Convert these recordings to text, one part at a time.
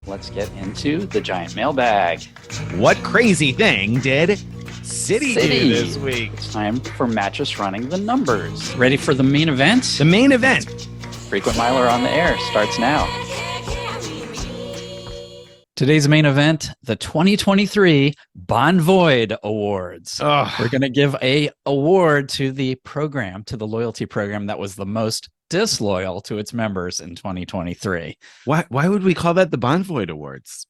let's get into the giant mailbag. What crazy thing did City do this week? It's time for Mattress Running the Numbers. Ready for the main event? The main event. Frequent Miler on the Air starts now. Today's main event, the 2023 Bonvoyed Awards. Oh. We're going to give a award to the program, to the loyalty program that was the most disloyal to its members in 2023. Why would we call that the Bonvoyed Awards?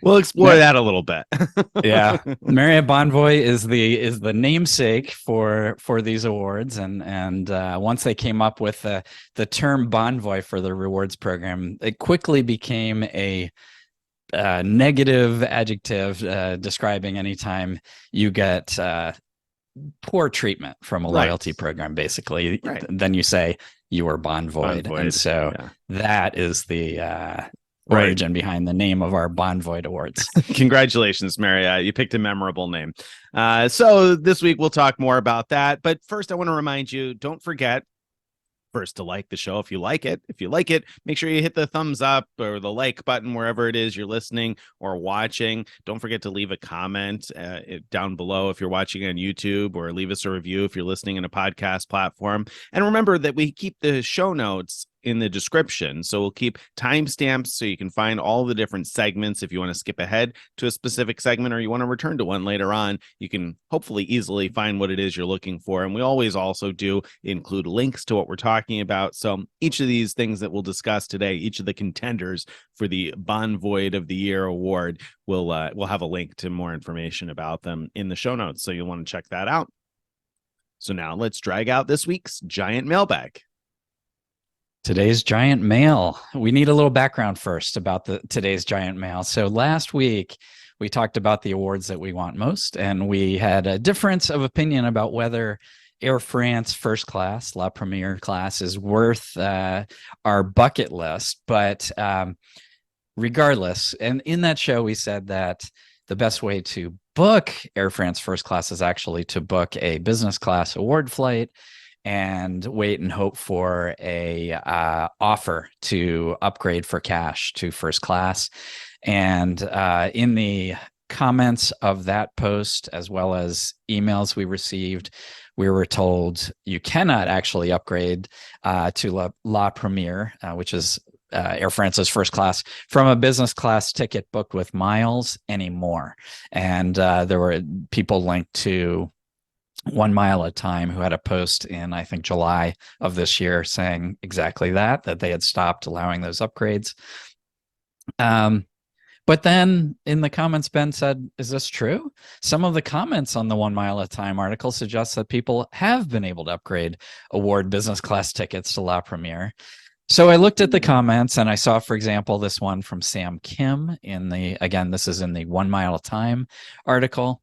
We'll explore that a little bit. Yeah, Marriott Bonvoy is the namesake for these awards, and once they came up with the term Bonvoy for the rewards program, it quickly became a negative adjective describing anytime you get poor treatment from a loyalty program. Basically, then you say you were Bonvoyed. And so that is the origin behind the name of our Bonvoyed Awards. Congratulations, Marriott. You picked a memorable name. So this week we'll talk more about that. But first, I want to remind you, don't forget first to like the show if you like it. If you like it, make sure you hit the thumbs up or the like button wherever it is you're listening or watching. Don't forget to leave a comment down below if you're watching on YouTube, or leave us a review if you're listening in a podcast platform. And remember that we keep the show notes in the description, so we'll keep timestamps so you can find all the different segments. If you want to skip ahead to a specific segment or you want to return to one later on, you can hopefully easily find what it is you're looking for. And we always also do include links to what we're talking about. So each of these things that we'll discuss today, each of the contenders for the Bonvoyed of the Year award, we'll have a link to more information about them in the show notes, so you'll want to check that out. So now let's drag out this week's giant mailbag. Today's giant mail. We need a little background first about today's giant mail. So last week we talked about the awards that we want most, and we had a difference of opinion about whether Air France first class, La Premiere class, is worth our bucket list. But regardless, and in that show we said that the best way to book Air France first class is actually to book a business class award flight and wait and hope for a offer to upgrade for cash to first class. And in the comments of that post, as well as emails we received, we were told you cannot actually upgrade to La Premiere, which is Air France's first class, from a business class ticket booked with miles anymore. And there were people linked to 1 Mile at a Time, who had a post in, I think, July of this year saying exactly that they had stopped allowing those upgrades. But then in the comments, Ben said, is this true? Some of the comments on the 1 Mile at a Time article suggest that people have been able to upgrade award business class tickets to La Premiere. So I looked at the comments and I saw, for example, this one from Sam Kim this is in the 1 Mile at a Time article.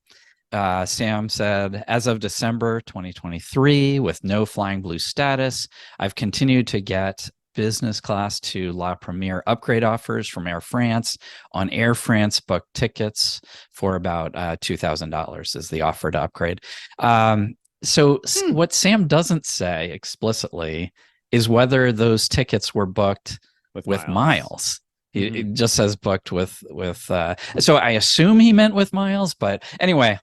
Sam said, as of December 2023, with no Flying Blue status, I've continued to get business class to La Premiere upgrade offers from Air France on Air France booked tickets for about $2,000 is the offer to upgrade. What Sam doesn't say explicitly is whether those tickets were booked with miles. It just says booked with so I assume he meant with miles, but anyway,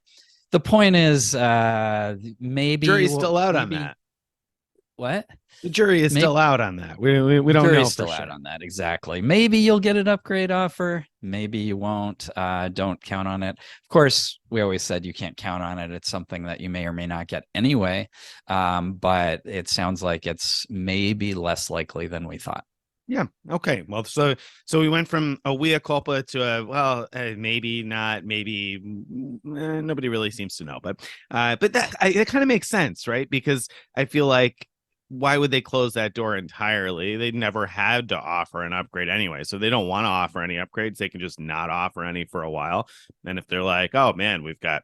the point is maybe jury's still out on that. What? The jury is still out on that. We don't know. Jury's still out on that, exactly. Maybe you'll get an upgrade offer. Maybe you won't. Don't count on it. Of course, we always said you can't count on it. It's something that you may or may not get anyway. But it sounds like it's maybe less likely than we thought. Yeah. Okay. Well, so we went from a mea culpa to maybe not, maybe nobody really seems to know, but that it kind of makes sense, right? Because I feel like, why would they close that door entirely? They never had to offer an upgrade anyway, so they don't want to offer any upgrades. They can just not offer any for a while. And if they're like, oh man, we've got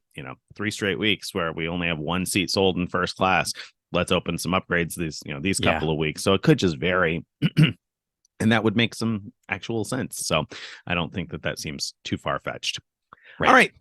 3 straight weeks where we only have 1 seat sold in first class, let's open some upgrades these couple of weeks. So it could just vary. And that would make some actual sense. So I don't think that seems too far-fetched. All right.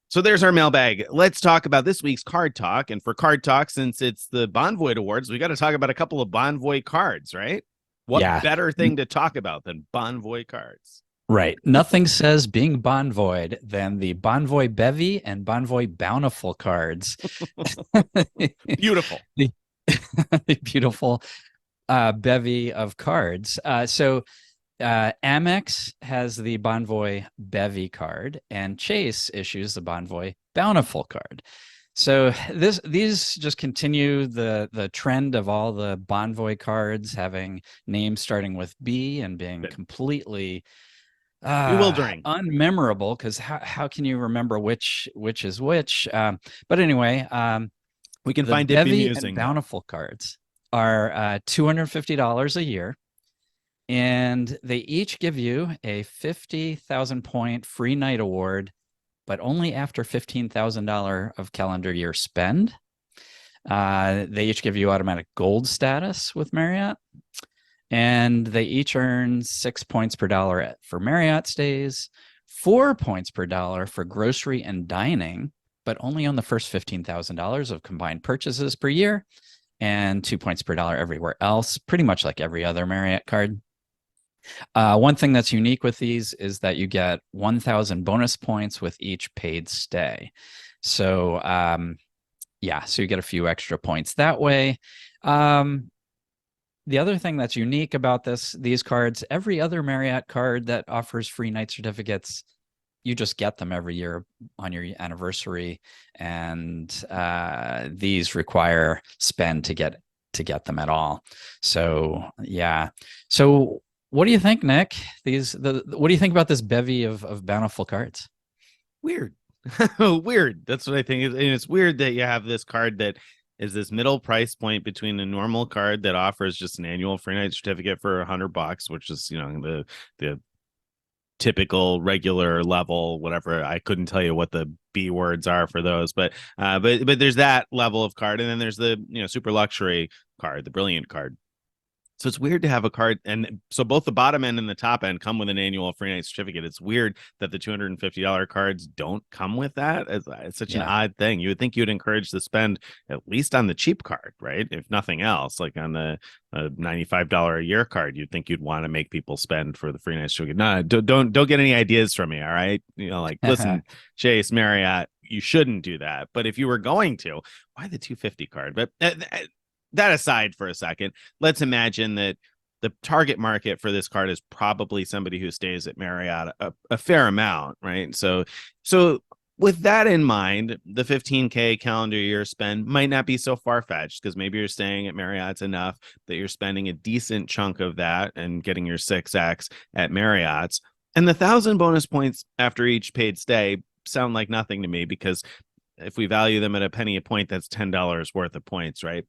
So there's our mailbag. Let's talk about this week's card talk. And for card talk, since it's the Bonvoyed Awards, we got to talk about a couple of Bonvoy cards, right? What Yeah. better thing to talk about than Bonvoy cards? Right. Nothing says being Bonvoyed than the Bonvoy Bevy and Bonvoy Bountiful cards. Beautiful. The, the beautiful bevy of cards. Amex has the Bonvoy Bevy card, and Chase issues the Bonvoy Bountiful card. So these just continue the trend of all the Bonvoy cards having names starting with B and being completely bewildering, unmemorable, because how can you remember which is which? But anyway, we can the find it Bevy bemusing and though. Bountiful cards are $250 a year, and they each give you a 50,000 point free night award, but only after $15,000 of calendar year spend. They each give you automatic gold status with Marriott, and they each earn 6 points per dollar for Marriott stays, 4 points per dollar for grocery and dining, but only on the first $15,000 of combined purchases per year, and 2 points per dollar everywhere else, pretty much like every other Marriott card. One thing that's unique with these is that you get 1,000 bonus points with each paid stay. So, so you get a few extra points that way. The other thing that's unique about these cards, every other Marriott card that offers free night certificates, you just get them every year on your anniversary, and these require spend to get them at all. So yeah. So what do you think, Nick? What do you think about this bevy of Bountiful cards? Weird. Weird. That's what I think. And it's weird that you have this card that is this middle price point between a normal card that offers just an annual free night certificate for $100, which is, the typical regular level, whatever. I couldn't tell you what the B words are for those, but there's that level of card, and then there's the super luxury card, the brilliant card. So it's weird to have a card, and so both the bottom end and the top end come with an annual free night certificate. It's weird that the $250 cards don't come with that. It's such an odd thing. You would think you'd encourage the spend at least on the cheap card, right? If nothing else, like on the $95 a year card, you'd think you'd want to make people spend for the free night certificate. No, don't get any ideas from me. All right, listen, Chase, Marriott, you shouldn't do that. But if you were going to, why the 250 card? But that aside for a second, let's imagine that the target market for this card is probably somebody who stays at Marriott a fair amount, right? So with that in mind, the 15K calendar year spend might not be so far-fetched, because maybe you're staying at Marriott's enough that you're spending a decent chunk of that and getting your 6X at Marriott's. And the 1,000 bonus points after each paid stay sound like nothing to me, because if we value them at a penny a point, that's $10 worth of points, right?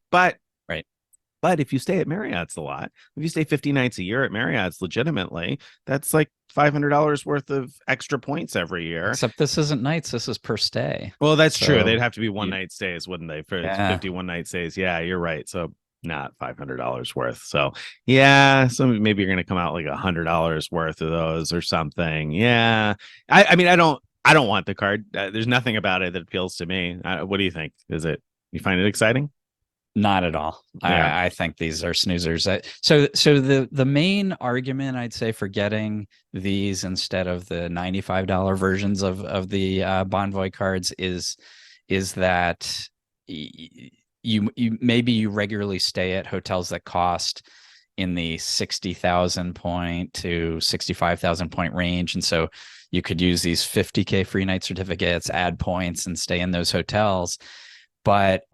But if you stay at Marriott's a lot, if you stay 50 nights a year at Marriott's legitimately, that's like $500 worth of extra points every year. Except this isn't nights, this is per stay. Well, that's true. They'd have to be one night stays, wouldn't they? For 51 night stays. Yeah, you're right. So not $500 worth. So yeah, so maybe you're going to come out like $100 worth of those or something. Yeah. I mean, I don't want the card. There's nothing about it that appeals to me. What do you think? You find it exciting? Not at all. Yeah. I think these are snoozers. So the main argument I'd say for getting these instead of the $95 versions of the Bonvoy cards is that you maybe regularly stay at hotels that cost in the 60,000 point to 65,000 point range, and so you could use these 50K free night certificates, add points, and stay in those hotels. But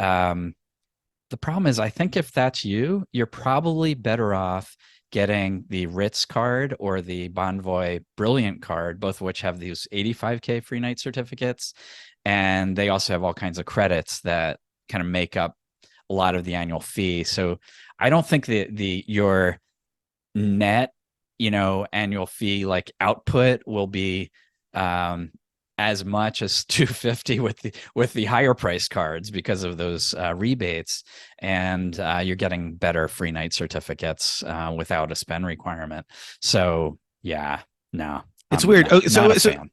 the problem is, I think if that's you're probably better off getting the Ritz card or the Bonvoy Brilliant card, both of which have these 85K free night certificates. And they also have all kinds of credits that kind of make up a lot of the annual fee. So I don't think your net, annual fee like output will be as much as 250 with the higher price cards because of those rebates, and you're getting better free night certificates without a spend requirement. So yeah, no, it's weird.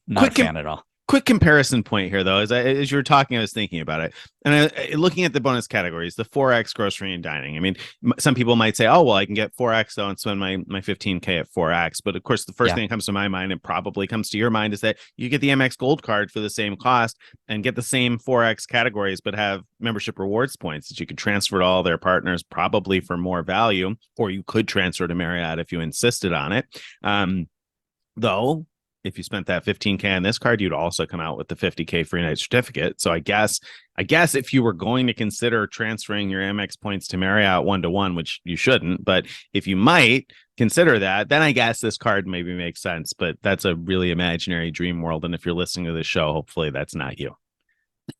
Not a fan at all. Quick comparison point here, though, as you were talking, I was thinking about it, and looking at the bonus categories, the 4x grocery and dining. I mean, some people might say, "Oh, well, I can get 4x though and spend my 15K at 4x." But of course, the first Yeah. thing that comes to my mind, and probably comes to your mind, is that you get the Amex Gold card for the same cost and get the same 4x categories, but have membership rewards points that you could transfer to all their partners, probably for more value, or you could transfer to Marriott if you insisted on it. Though, if you spent that 15K on this card, you'd also come out with the 50K free night certificate. So I guess if you were going to consider transferring your Amex points to Marriott 1-to-1, which you shouldn't, but if you might consider that, then I guess this card maybe makes sense. But that's a really imaginary dream world. And if you're listening to this show, hopefully that's not you.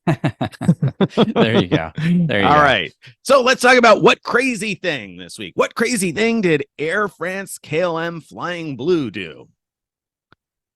There you go. There you All go. right. So let's talk about what crazy thing this week. What crazy thing did Air France KLM Flying Blue do?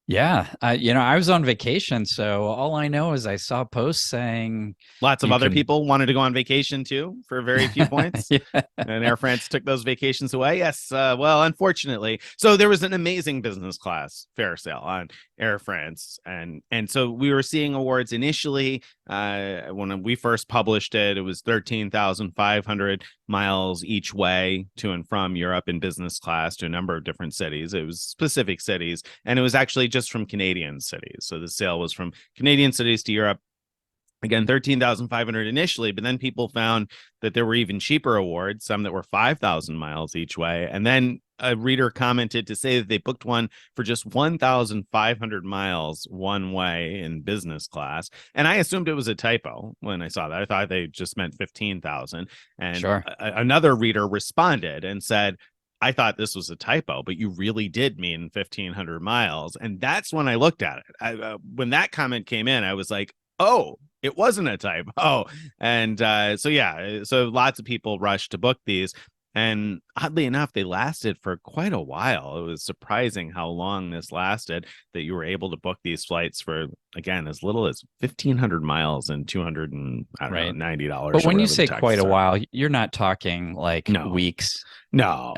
Yeah. I was on vacation, so all I know is I saw posts saying Lots of you other can- people wanted to go on vacation too for very few points. Yeah. And Air France took those vacations away. Yes. Well, unfortunately. So there was an amazing business class fare sale on Air France. And so we were seeing awards initially. When we first published it, it was 13,500 miles each way to and from Europe in business class to a number of different cities. It was specific cities, and it was actually just from Canadian cities. So the sale was from Canadian cities to Europe. Again, 13,500 initially, but then people found that there were even cheaper awards, some that were 5,000 miles each way. And then a reader commented to say that they booked one for just 1,500 miles one way in business class. And I assumed it was a typo when I saw that. I thought they just meant 15,000. And Sure. Another reader responded and said, I thought this was a typo, but you really did mean 1,500 miles. And that's when I looked at it. When that comment came in, I was like, oh, it wasn't a typo. And so lots of people rushed to book these. And oddly enough, they lasted for quite a while. It was surprising how long this lasted, that you were able to book these flights for, again, as little as 1,500 miles and $290. But when you say quite a while, you're not talking like weeks. No,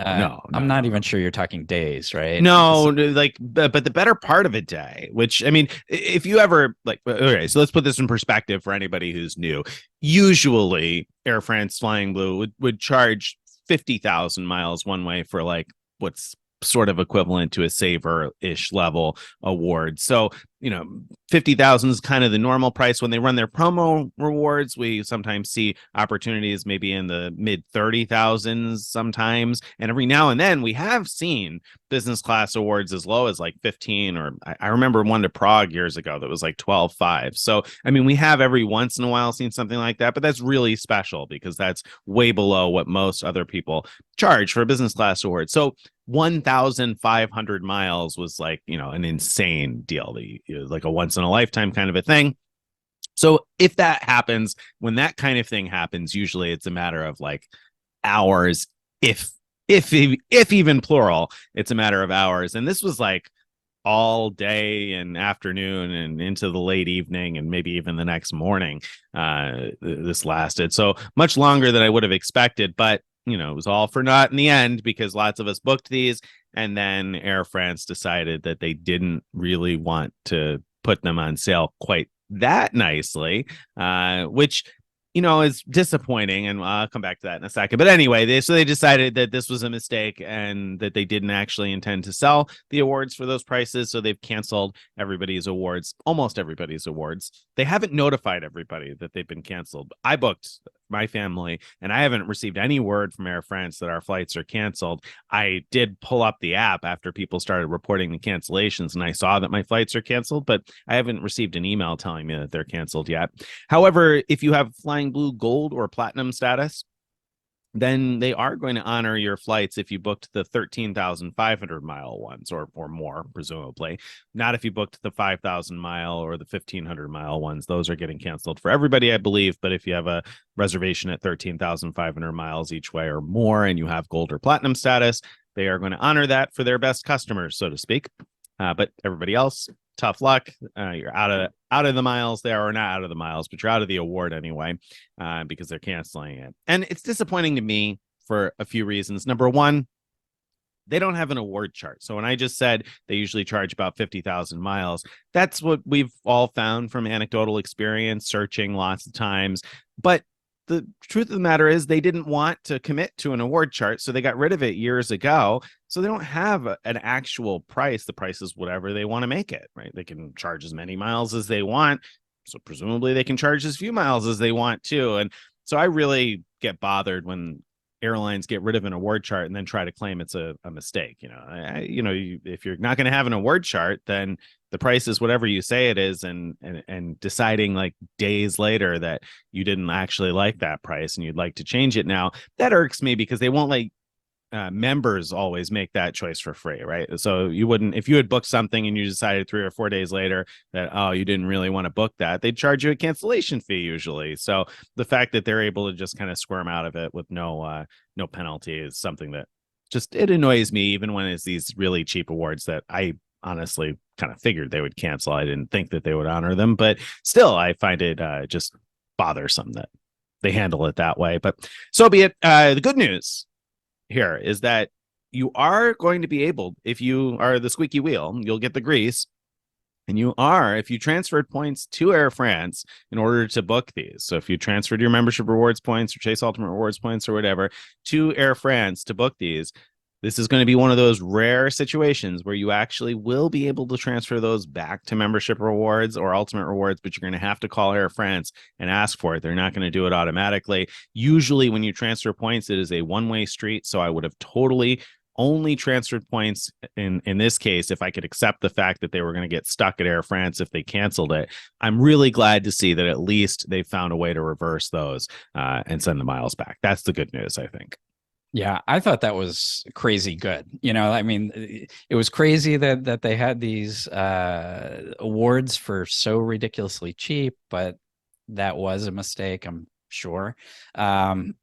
I'm not even sure you're talking days, right? No, but the better part of a day, which, I mean, if you ever okay, so let's put this in perspective for anybody who's new. Usually Air France Flying Blue would charge 50,000 miles one way for what's sort of equivalent to a saver-ish level award. So, 50,000 is kind of the normal price. When they run their promo rewards, we sometimes see opportunities maybe in the mid 30,000s sometimes. And every now and then we have seen business class awards as low as 15, or I remember one to Prague years ago that was 12.5. So, I mean, we have every once in a while seen something like that, but that's really special because that's way below what most other people charge for a business class award. So 1,500 miles was an insane deal, like a once in a lifetime kind of a thing. So if that happens, when that kind of thing happens, usually it's a matter of hours, if even plural, it's a matter of hours. And this was all day and afternoon and into the late evening and maybe even the next morning. This lasted so much longer than I would have expected, but it was all for naught in the end because lots of us booked these. And then Air France decided that they didn't really want to put them on sale quite that nicely, which, is disappointing. And I'll come back to that in a second. But anyway, they decided that this was a mistake and that they didn't actually intend to sell the awards for those prices. So they've canceled everybody's awards, almost everybody's awards. They haven't notified everybody that they've been canceled. I booked my family, and I haven't received any word from Air France that our flights are canceled. I did pull up the app after people started reporting the cancellations, and I saw that my flights are canceled, but I haven't received an email telling me that they're canceled yet. However, if you have Flying Blue Gold or Platinum status, then they are going to honor your flights if you booked the 13,500 mile ones or more, presumably. Not if you booked the 5,000 mile or the 1,500 mile ones. Those are getting canceled for everybody, I believe. But if you have a reservation at 13,500 miles each way or more and you have gold or platinum status, they are going to honor that for their best customers, so to speak. But everybody else, tough luck. You're out of the miles there, or not out of the miles, but you're out of the award anyway, because they're canceling it. And it's disappointing to me for a few reasons. Number one, They don't have an award chart. So when I just said they usually charge about 50,000 miles, that's what we've all found from anecdotal experience, searching lots of times. But the truth of the matter is they didn't want to commit to an award chart, so they got rid of it years ago. So they don't have an actual price. The price is whatever they want to make it, right? They can charge as many miles as they want. So presumably they can charge as few miles as they want too. And so I really get bothered when airlines get rid of an award chart and then try to claim it's a mistake. If you're not going to have an award chart, then the price is whatever you say it is, and deciding like days later that you didn't actually like that price and you'd like to change it now, that irks me because they won't let members always make that choice for free, right? So you wouldn't, if you had booked something and you decided 3 or 4 days later that, oh, you didn't really want to book that, they'd charge you a cancellation fee usually. So the fact that they're able to just kind of squirm out of it with no penalty is something that just, it annoys me, even when it's these really cheap awards that I honestly kind of figured they would cancel. I didn't think that they would honor them, but still I find it just bothersome that they handle it that way. But so be it. The good news here is that you are going to be able, if you are the squeaky wheel, you'll get the grease. And if you transferred points to Air France in order to book these. So if you transferred your membership rewards points or Chase Ultimate rewards points or whatever to Air France to book these, this is going to be one of those rare situations where you actually will be able to transfer those back to membership rewards or ultimate rewards, but you're going to have to call Air France and ask for it. They're not going to do it automatically. Usually when you transfer points, it is a one-way street. So I would have totally only transferred points in this case if I could accept the fact that they were going to get stuck at Air France if they canceled it. I'm really glad to see that at least they found a way to reverse those and send the miles back. That's the good news, I think. Yeah, I thought that was crazy good. I mean, it was crazy that they had these awards for so ridiculously cheap, but that was a mistake, I'm sure. And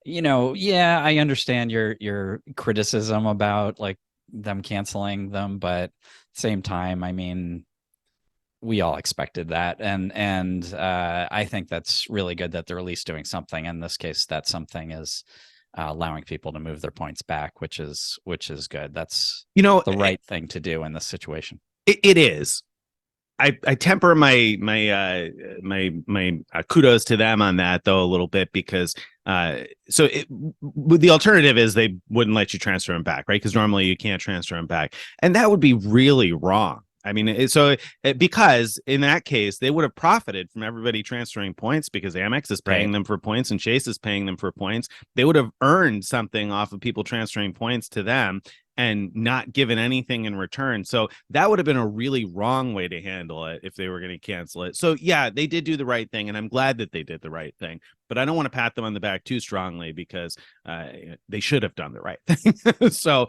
yeah, I understand your criticism about like them canceling them, but at the same time, I mean, we all expected that, and I think that's really good that they're at least doing something. In this case, that something is allowing people to move their points back, which is good. That's the right thing to do in this situation. It is. I temper my kudos to them on that though a little bit, because the alternative is they wouldn't let you transfer them back, right? Because normally you can't transfer them back, and that would be really wrong. I mean, because in that case, they would have profited from everybody transferring points because Amex is paying them for points and Chase is paying them for points. They would have earned something off of people transferring points to them and not given anything in return. So that would have been a really wrong way to handle it if they were going to cancel it. So yeah, they did do the right thing, and I'm glad that they did the right thing. But I don't want to pat them on the back too strongly because they should have done the right thing. So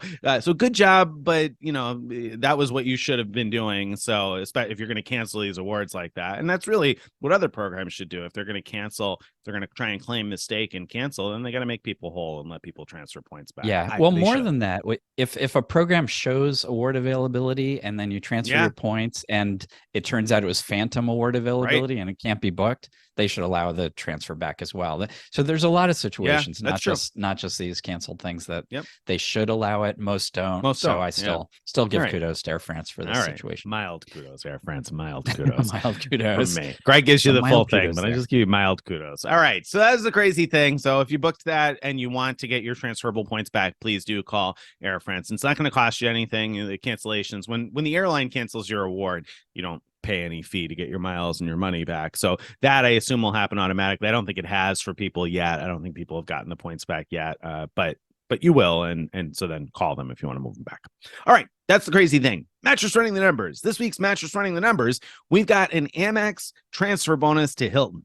good job, but that was what you should have been doing. So especially if you're going to cancel these awards like that, and that's really what other programs should do. If they're going to cancel, if they're going to try and claim mistake and cancel, then they got to make people whole and let people transfer points back. Yeah, well, more than that, if a program shows award availability and then you transfer your points and it turns out it was phantom award availability and it can't be booked, they should allow the transfer back as well. So there's a lot of situations, not just these canceled things that they should allow it. Most don't. I still give kudos to Air France for this situation. Mild kudos, Air France. Mild kudos. Mild kudos. From me. Greg gives you the full thing, but I just give you mild kudos. All right. So that's the crazy thing. So if you booked that and you want to get your transferable points back, please do call Air France. It's not going to cost you anything. The cancellations, when the airline cancels your award, you don't pay any fee to get your miles and your money back. So that I assume will happen automatically. I don't think it has for people yet. I don't think people have gotten the points back yet. But you will, and so then call them if you want to move them back. All right, that's the crazy thing. Mattress Running the Numbers. This week's Mattress Running the Numbers, we've got an Amex transfer bonus to Hilton.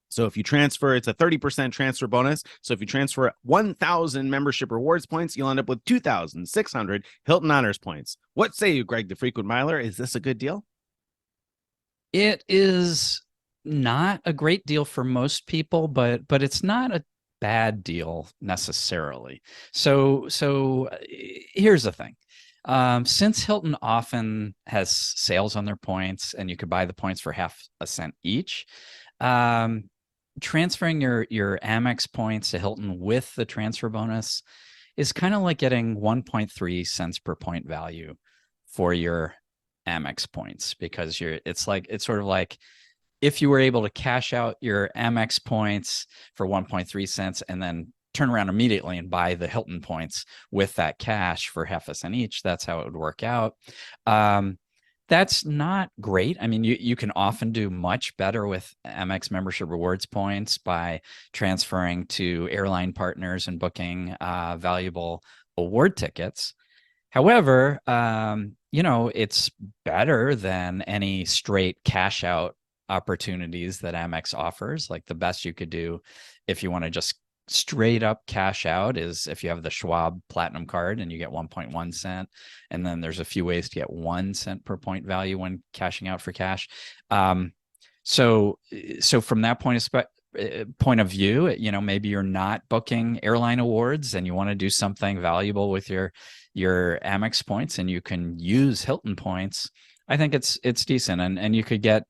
So if you transfer, it's a 30% transfer bonus. So if you transfer 1,000 membership rewards points, you'll end up with 2,600 Hilton Honors points. What say you, Greg, the frequent miler? Is this a good deal? It is not a great deal for most people, but it's not a bad deal necessarily. So here's the thing. Since Hilton often has sales on their points and you could buy the points for half a cent each, transferring your Amex points to Hilton with the transfer bonus is kind of like getting 1.3 cents per point value for your Amex points, because it's sort of like if you were able to cash out your Amex points for 1.3 cents and then turn around immediately and buy the Hilton points with that cash for half a cent each, that's how it would work out. That's not great. I mean, you can often do much better with Amex membership rewards points by transferring to airline partners and booking valuable award tickets. However, it's better than any straight cash out opportunities that Amex offers. Like the best you could do if you want to just straight up cash out is if you have the Schwab Platinum card and you get 1.1 cent. And then there's a few ways to get 1 cent per point value when cashing out for cash. So from that point of view, maybe you're not booking airline awards and you want to do something valuable with your Amex points and you can use Hilton points. I think it's decent, and you could get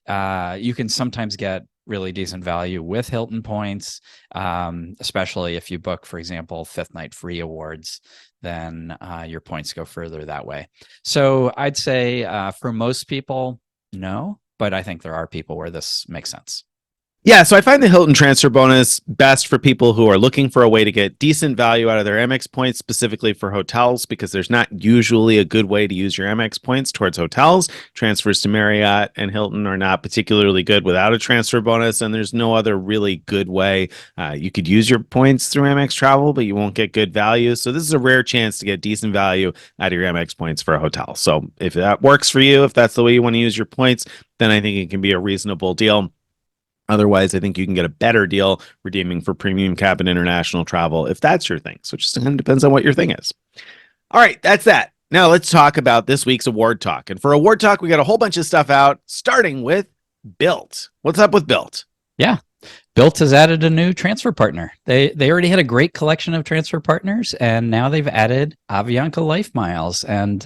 you can sometimes get really decent value with Hilton points, especially if you book, for example, fifth night free awards, then your points go further that way. So I'd say for most people, no, but I think there are people where this makes sense. Yeah, so I find the Hilton transfer bonus best for people who are looking for a way to get decent value out of their Amex points, specifically for hotels, because there's not usually a good way to use your Amex points towards hotels. Transfers to Marriott and Hilton are not particularly good without a transfer bonus, and there's no other really good way. You could use your points through Amex Travel, but you won't get good value. So this is a rare chance to get decent value out of your Amex points for a hotel. So if that works for you, if that's the way you want to use your points, then I think it can be a reasonable deal. Otherwise, I think you can get a better deal redeeming for premium cabin international travel if that's your thing. So it just depends on what your thing is. All right, that's that. Now let's talk about this week's award talk. And for award talk, we got a whole bunch of stuff out, starting with Bilt. What's up with Bilt? Yeah. Bilt has added a new transfer partner. They already had a great collection of transfer partners, and now they've added Avianca LifeMiles. And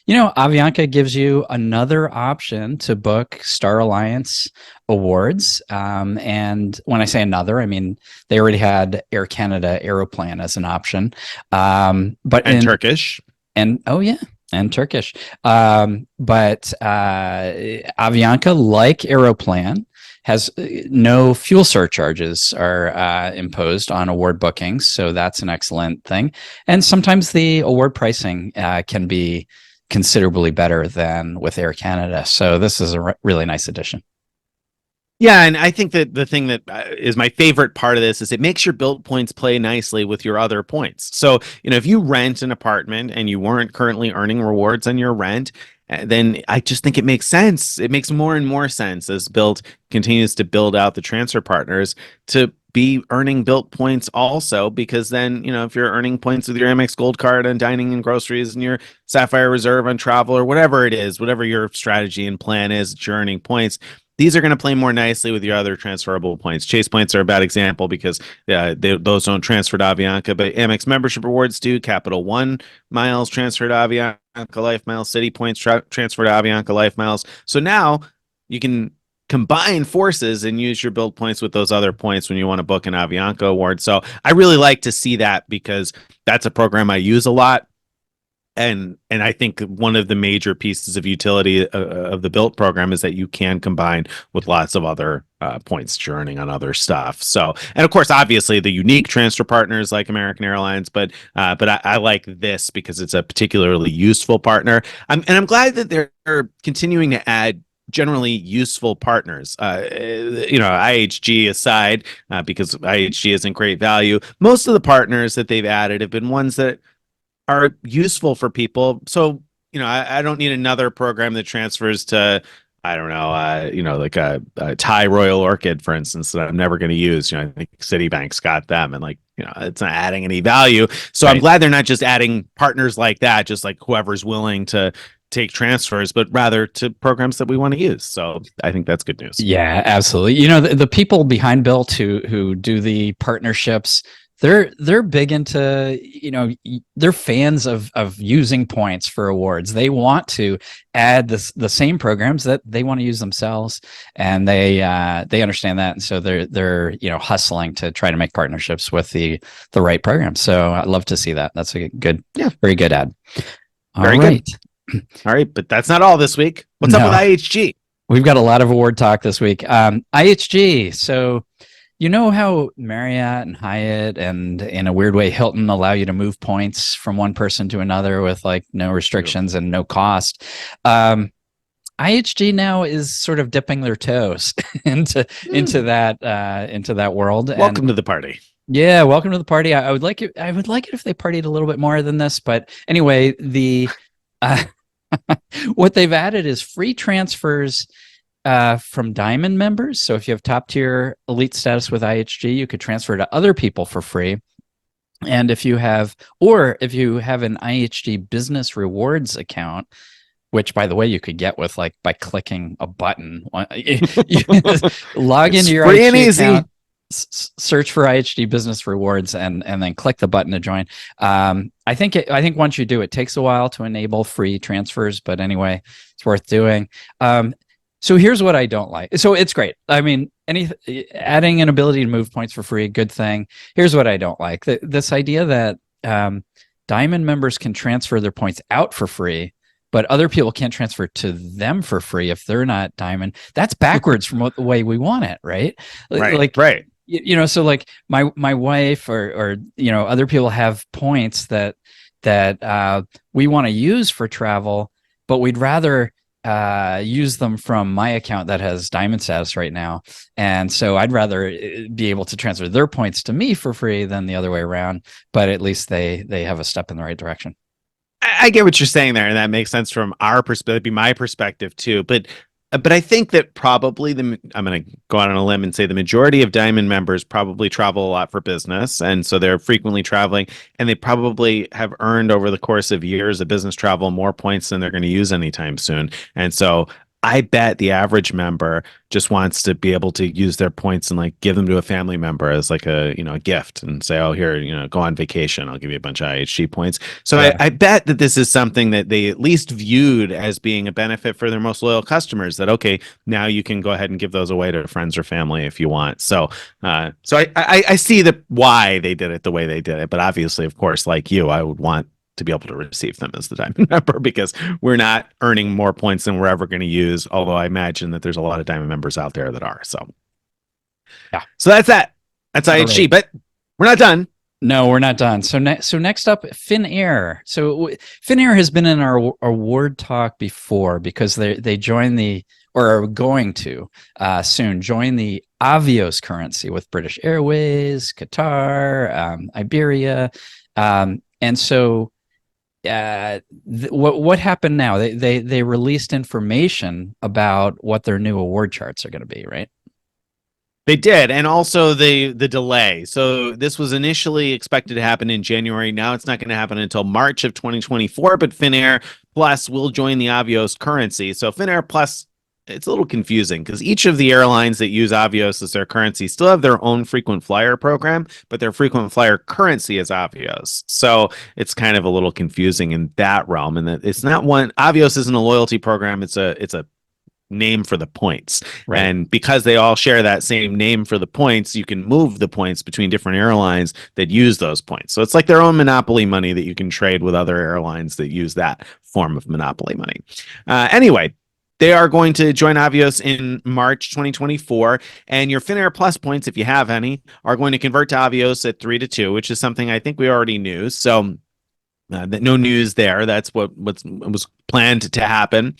Avianca gives you another option to book Star Alliance awards. And when I say another, I mean they already had Air Canada Aeroplan as an option. Turkish. And Turkish. But Avianca, like Aeroplan, has no fuel surcharges are imposed on award bookings. So that's an excellent thing. And sometimes the award pricing can be considerably better than with Air Canada. So this is a really nice addition. Yeah, and I think that the thing that is my favorite part of this is it makes your Bilt points play nicely with your other points. So, if you rent an apartment and you weren't currently earning rewards on your rent, then I just think it makes sense. It makes more and more sense as Bilt continues to build out the transfer partners to be earning Bilt points also, because then, if you're earning points with your Amex Gold card on dining and groceries and your Sapphire Reserve on travel or whatever it is, whatever your strategy and plan is, that you're earning points, these are going to play more nicely with your other transferable points. Chase points are a bad example because those don't transfer to Avianca, but Amex membership rewards do. Capital One miles transfer to Avianca LifeMiles. City points transfer to Avianca LifeMiles. So now you can combine forces and use your Bilt points with those other points when you want to book an Avianca award. So I really like to see that because that's a program I use a lot. And I think one of the major pieces of utility of the Bilt program is that you can combine with lots of other points that you're earning on other stuff. So, and of course, obviously the unique transfer partners like American Airlines, but I like this because it's a particularly useful partner. I'm glad that they're continuing to add generally useful partners. IHG aside, because IHG isn't great value. Most of the partners that they've added have been ones that are useful for people. So, I don't need another program that transfers to, I don't know, like a Thai Royal Orchid, for instance, that I'm never going to use. I think Citibank's got them and it's not adding any value. So right. I'm glad they're not just adding partners like that, just like whoever's willing to take transfers, but rather to programs that we want to use. So I think that's good news. Yeah, absolutely. The people behind Bilt who do the partnerships they're big into, they're fans of using points for awards. They want to add the same programs that they want to use themselves, and they understand that, and so they're hustling to try to make partnerships with the right program. So I'd love to see that. That's a good, very good ad. Very good. All right, but that's not all this week. What's up with IHG? We've got a lot of award talk this week. IHG. So, you know how Marriott and Hyatt and, in a weird way, Hilton allow you to move points from one person to another with like no restrictions and no cost. IHG now is sort of dipping their toes into that world. Welcome to the party. Yeah, welcome to the party. I would like it if they partied a little bit more than this, but anyway, what they've added is free transfers from Diamond members. So if you have top tier elite status with IHG, you could transfer to other people for free. And if you have an IHG business rewards account, which, by the way, you could get with by clicking a button, you log into your IHG account, search for IHG business rewards, and then click the button to join. I think once you do, it takes a while to enable free transfers, but anyway, it's worth doing. So here's what I don't like. So it's great. I mean, adding an ability to move points for free, good thing. Here's what I don't like. This idea that Diamond members can transfer their points out for free, but other people can't transfer to them for free if they're not Diamond. That's backwards from the way we want it, right? Right. So like my wife or other people have points that we want to use for travel, but we'd rather use them from my account that has Diamond status right now. And so I'd rather be able to transfer their points to me for free than the other way around, but at least they have a step in the right direction. I get what you're saying there, and that makes sense from our perspective, be my perspective too. But I think that probably I'm going to go out on a limb and say the majority of Diamond members probably travel a lot for business, and so they're frequently traveling, and they probably have earned over the course of years of business travel more points than they're going to use anytime soon. And so I bet the average member just wants to be able to use their points and give them to a family member as a gift and say, oh, here, go on vacation. I'll give you a bunch of IHG points. So yeah. I bet that this is something that they at least viewed as being a benefit for their most loyal customers, that, okay, now you can go ahead and give those away to friends or family if you want. So I see why they did it the way they did it. But obviously, of course, like you, I would want to be able to receive them as the Diamond member, because we're not earning more points than we're ever going to use. Although I imagine that there's a lot of Diamond members out there that are. So, yeah. So that's that. That's IHG, right. But we're not done. No, we're not done. So next up, Finnair. So Finnair has been in our award talk before because they joined or are going to soon join the Avios currency with British Airways, Qatar, Iberia, and so. What happened now? They released information about what their new award charts are going to be, right? They did, and also the delay. So this was initially expected to happen in January. Now it's not going to happen until March of 2024. But Finnair Plus will join the Avios currency. So Finnair Plus, it's a little confusing because each of the airlines that use Avios as their currency still have their own frequent flyer program, but their frequent flyer currency is Avios. So it's kind of a little confusing in that realm. And that it's not one, Avios isn't a loyalty program. It's a name for the points. Right. And because they all share that same name for the points, you can move the points between different airlines that use those points. So it's like their own monopoly money that you can trade with other airlines that use that form of monopoly money. Anyway, they are going to join Avios in March 2024, and your Finnair Plus points, if you have any, are going to convert to Avios at 3-2, which is something I think we already knew. So no news there. That's what was planned to happen.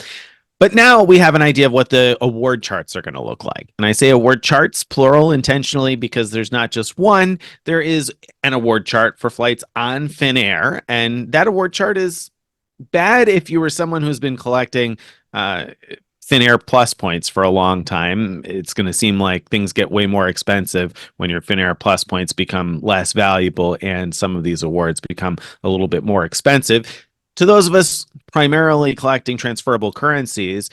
But now we have an idea of what the award charts are going to look like. And I say award charts, plural, intentionally, because there's not just one. There is an award chart for flights on Finnair, and that award chart is bad if you were someone who's been collecting Finnair Plus points for a long time. It's going to seem like things get way more expensive when your Finnair Plus points become less valuable and some of these awards become a little bit more expensive. To those of us primarily collecting transferable currencies,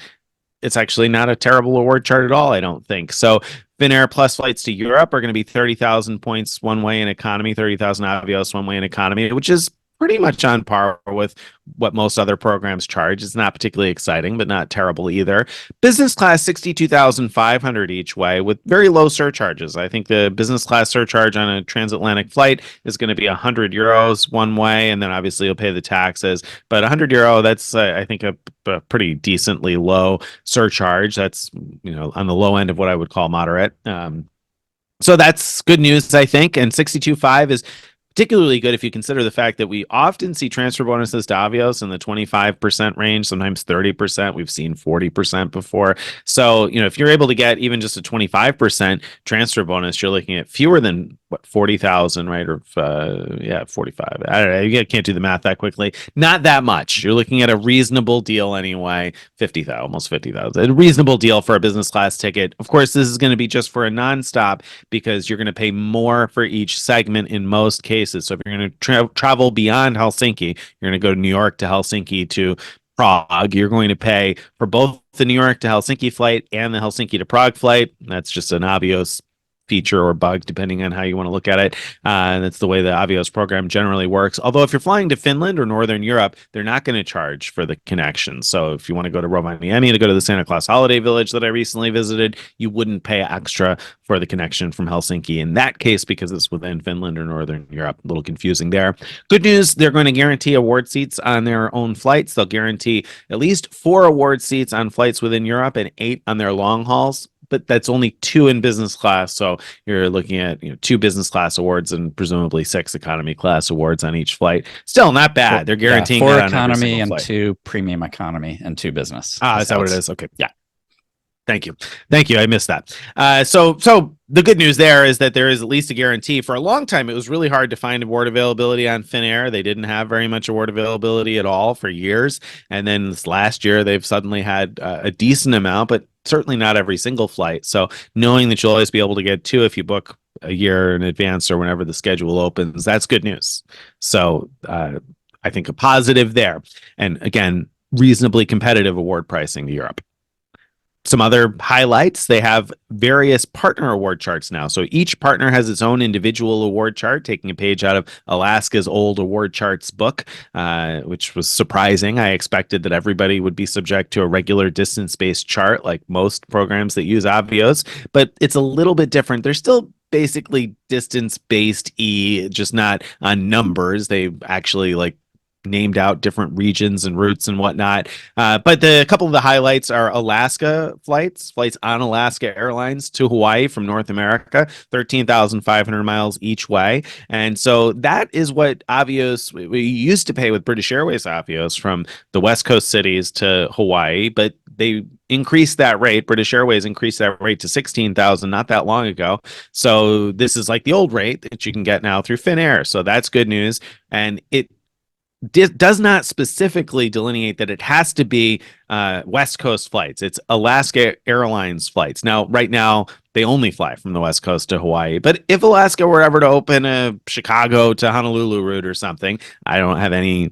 it's actually not a terrible award chart at all, I don't think. So Finnair Plus flights to Europe are going to be 30,000 points one way in economy, 30,000 Avios one way in economy, which is pretty much on par with what most other programs charge. It's not particularly exciting, but not terrible either. Business class, 62,500 each way with very low surcharges. I think the business class surcharge on a transatlantic flight is going to be €100 one way, and then obviously you'll pay the taxes. But €100, that's I think a pretty decently low surcharge. That's on the low end of what I would call moderate. So that's good news, I think. And 62.5 is particularly good if you consider the fact that we often see transfer bonuses to Avios in the 25% range, sometimes 30%. We've seen 40% before. So, if you're able to get even just a 25% transfer bonus, you're looking at fewer than 40,000, right? Or 45. I don't know. You can't do the math that quickly. Not that much. You're looking at a reasonable deal anyway. 50,000, almost 50,000. A reasonable deal for a business class ticket. Of course, this is going to be just for a nonstop because you're going to pay more for each segment in most cases. So if you're going to travel beyond Helsinki, you're going to go to New York to Helsinki to Prague, you're going to pay for both the New York to Helsinki flight and the Helsinki to Prague flight. That's just an Avios feature or bug, depending on how you want to look at it. That's the way the Avios program generally works. Although if you're flying to Finland or Northern Europe, they're not going to charge for the connection. So if you want to go to Rovaniemi to go to the Santa Claus Holiday Village that I recently visited, you wouldn't pay extra for the connection from Helsinki in that case because it's within Finland or Northern Europe. A little confusing there. Good news, they're going to guarantee award seats on their own flights. They'll guarantee at least 4 award seats on flights within Europe and 8 on their long hauls. But that's only 2 in business class. So you're looking at 2 business class awards and presumably 6 economy class awards on each flight. Still not bad. They're guaranteeing 4 that on economy and flight. 2 premium economy and 2 business. Is that what it is? Okay. Yeah. Thank you. I missed that. So the good news there is that there is at least a guarantee. For a long time, it was really hard to find award availability on Finnair. They didn't have very much award availability at all for years. And then this last year, they've suddenly had a decent amount, but certainly not every single flight. So knowing that you'll always be able to get 2 if you book a year in advance or whenever the schedule opens, that's good news. So I think a positive there. And again, reasonably competitive award pricing to Europe. Some other highlights, they have various partner award charts now. So each partner has its own individual award chart, taking a page out of Alaska's old award charts book, which was surprising. I expected that everybody would be subject to a regular distance-based chart like most programs that use Avios, but it's a little bit different. They're still basically distance-based just not on numbers. They actually named out different regions and routes and whatnot. But a couple of the highlights are Alaska flights on Alaska Airlines to Hawaii from North America, 13,500 miles each way. And so that is what Avios, we used to pay with British Airways Avios from the West Coast cities to Hawaii, but they increased that rate. British Airways increased that rate to 16,000 not that long ago. So this is like the old rate that you can get now through Finnair. So that's good news. And it does not specifically delineate that it has to be West Coast flights. It's Alaska Airlines flights. Now, right now, they only fly from the West Coast to Hawaii. But if Alaska were ever to open a Chicago to Honolulu route or something, I don't have any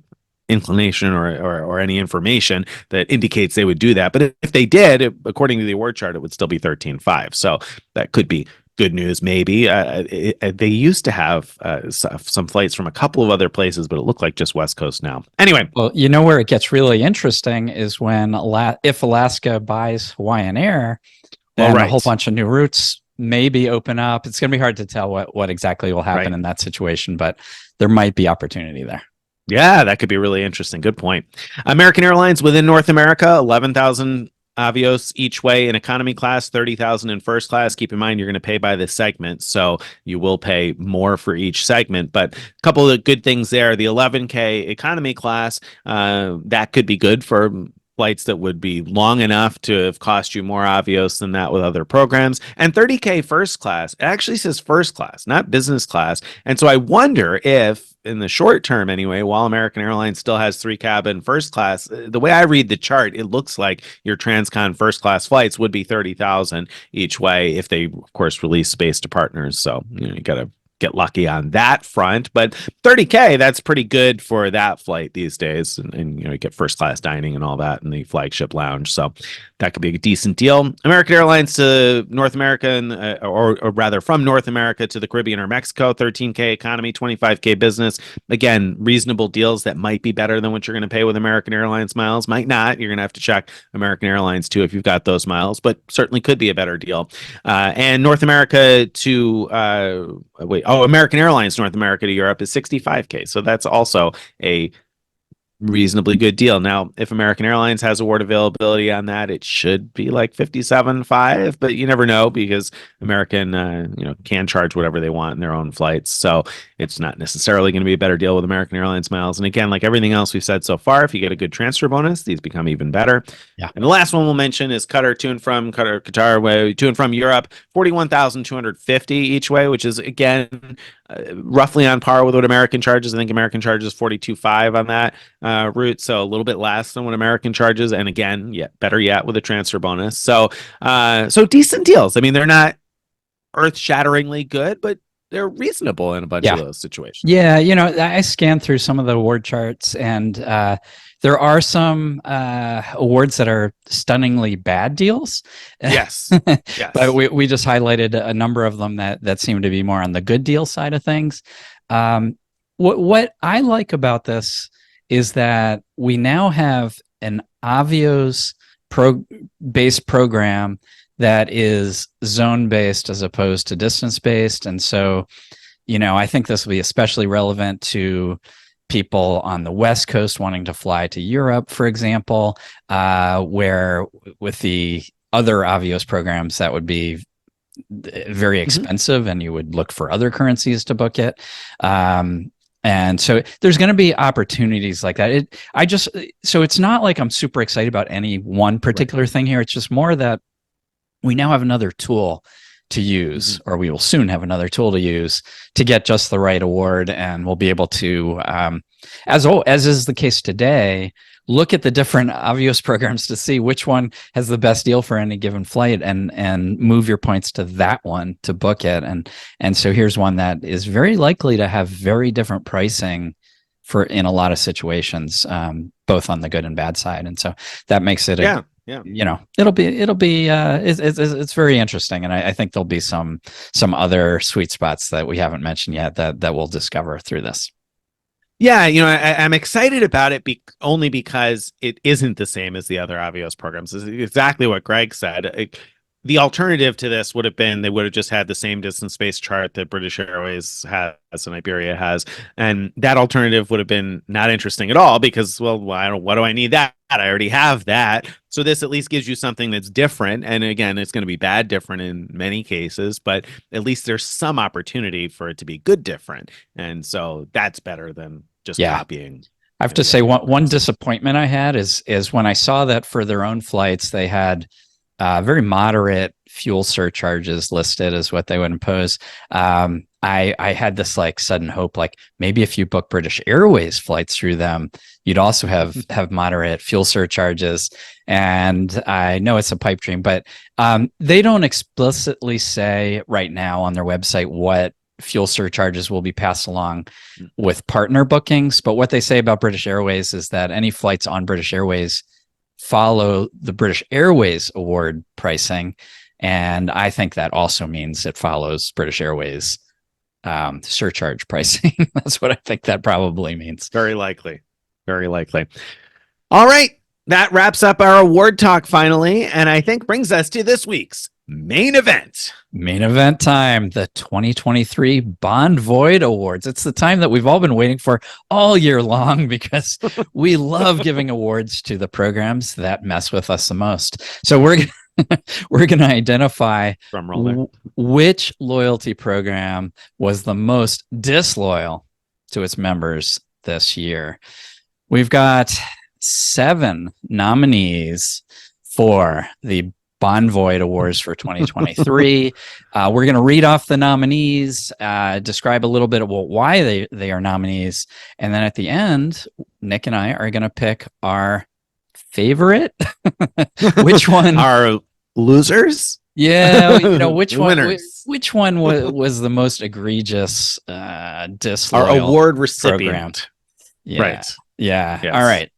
inclination or any information that indicates they would do that. But if they did, according to the award chart, it would still be 13.5. So that could be good news, maybe. They used to have some flights from a couple of other places, but it looked like just West Coast now. Anyway. Well, where it gets really interesting is when if Alaska buys Hawaiian Air, then a whole bunch of new routes maybe open up. It's going to be hard to tell what exactly will happen in that situation, but there might be opportunity there. Yeah, that could be really interesting. Good point. American Airlines within North America, 11,000 Avios each way in economy class, 30,000 in first class. Keep in mind, you're going to pay by the segment, so you will pay more for each segment. But a couple of good things there. The 11K economy class, that could be good for flights that would be long enough to have cost you more Avios than that with other programs. And 30K first class, it actually says first class, not business class. And so I wonder if, in the short term anyway, while American Airlines still has 3 cabin first class, the way I read the chart, it looks like your transcon first class flights would be 30,000 each way if they, of course, release space to partners. So you got to get lucky on that front. But $30K, that's pretty good for that flight these days. And you get first class dining and all that in the flagship lounge. So that could be a decent deal. American Airlines to North America, or rather from North America to the Caribbean or Mexico, $13K economy, $25K business. Again, reasonable deals that might be better than what you're going to pay with American Airlines miles. Might not. You're going to have to check American Airlines too if you've got those miles, but certainly could be a better deal. And North America to American Airlines North America to Europe is $65K. So that's also a reasonably good deal. Now, if American Airlines has award availability on that, it should be like 57.5, but you never know because American can charge whatever they want in their own flights. So it's not necessarily going to be a better deal with American Airlines miles. And again, like everything else we've said so far, if you get a good transfer bonus, these become even better. Yeah. And the last one we'll mention is Qatar way to and from Europe, 41,250 each way, which is again roughly on par with what American charges. I think American charges 42.5 on that route, so a little bit less than what American charges, and again, better yet with a transfer bonus. So decent deals. I mean, they're not earth-shatteringly good, but they're reasonable in a bunch of those situations. Yeah, I scanned through some of the award charts, and there are some awards that are stunningly bad deals. Yes. Yes. But we just highlighted a number of them that seem to be more on the good deal side of things. What I like about this is that we now have an Avios based program that is zone based as opposed to distance based. And so, I think this will be especially relevant to people on the West Coast wanting to fly to Europe, for example, where with the other Avios programs, that would be very expensive and you would look for other currencies to book it. And so there's going to be opportunities like that. So it's not like I'm super excited about any one particular thing here. It's just more that we now have another tool to use, or we will soon have another tool to use to get just the right award. And we'll be able to, as is the case today, look at the different Avios programs to see which one has the best deal for any given flight and move your points to that one to book it. And so here's one that is very likely to have very different pricing in a lot of situations, both on the good and bad side. And so that makes it it'll be it's very interesting. And I think there'll be some other sweet spots that we haven't mentioned yet that we'll discover through this. Yeah, I'm excited about it only because it isn't the same as the other Avios programs. It's exactly what Greg said. The alternative to this would have been they would have just had the same distance space chart that British Airways has and Iberia has. And that alternative would have been not interesting at all because, well, what do I need that? I already have that. So this at least gives you something that's different. And again, it's going to be bad different in many cases, but at least there's some opportunity for it to be good different. And so that's better than just copying. I have to say one disappointment I had is when I saw that for their own flights, they had very moderate fuel surcharges listed as what they would impose. I had this sudden hope, maybe if you book British Airways flights through them, you'd also have moderate fuel surcharges. And I know it's a pipe dream, but they don't explicitly say right now on their website what fuel surcharges will be passed along with partner bookings. But what they say about British Airways is that any flights on British Airways follow the British Airways award pricing. And I think that also means it follows British Airways surcharge pricing. That's what I think that probably means. Very likely. Very likely. All right. That wraps up our award talk finally. And I think brings us to this week's main event. Main event time, the 2023 Bonvoyed Awards. It's the time that we've all been waiting for all year long because we love giving awards to the programs that mess with us the most. So we're going to identify which loyalty program was the most disloyal to its members this year. We've got 7 nominees for the Bonvoyed Awards for 2023. We're going to read off the nominees, describe a little bit about why they are nominees, and then at the end, Nick and I are going to pick our favorite. Which one? Our losers? Yeah, which one? Winners Which one was the most egregious, are disloyal award program? recipient. Yeah, Right. yeah. All Yes. right,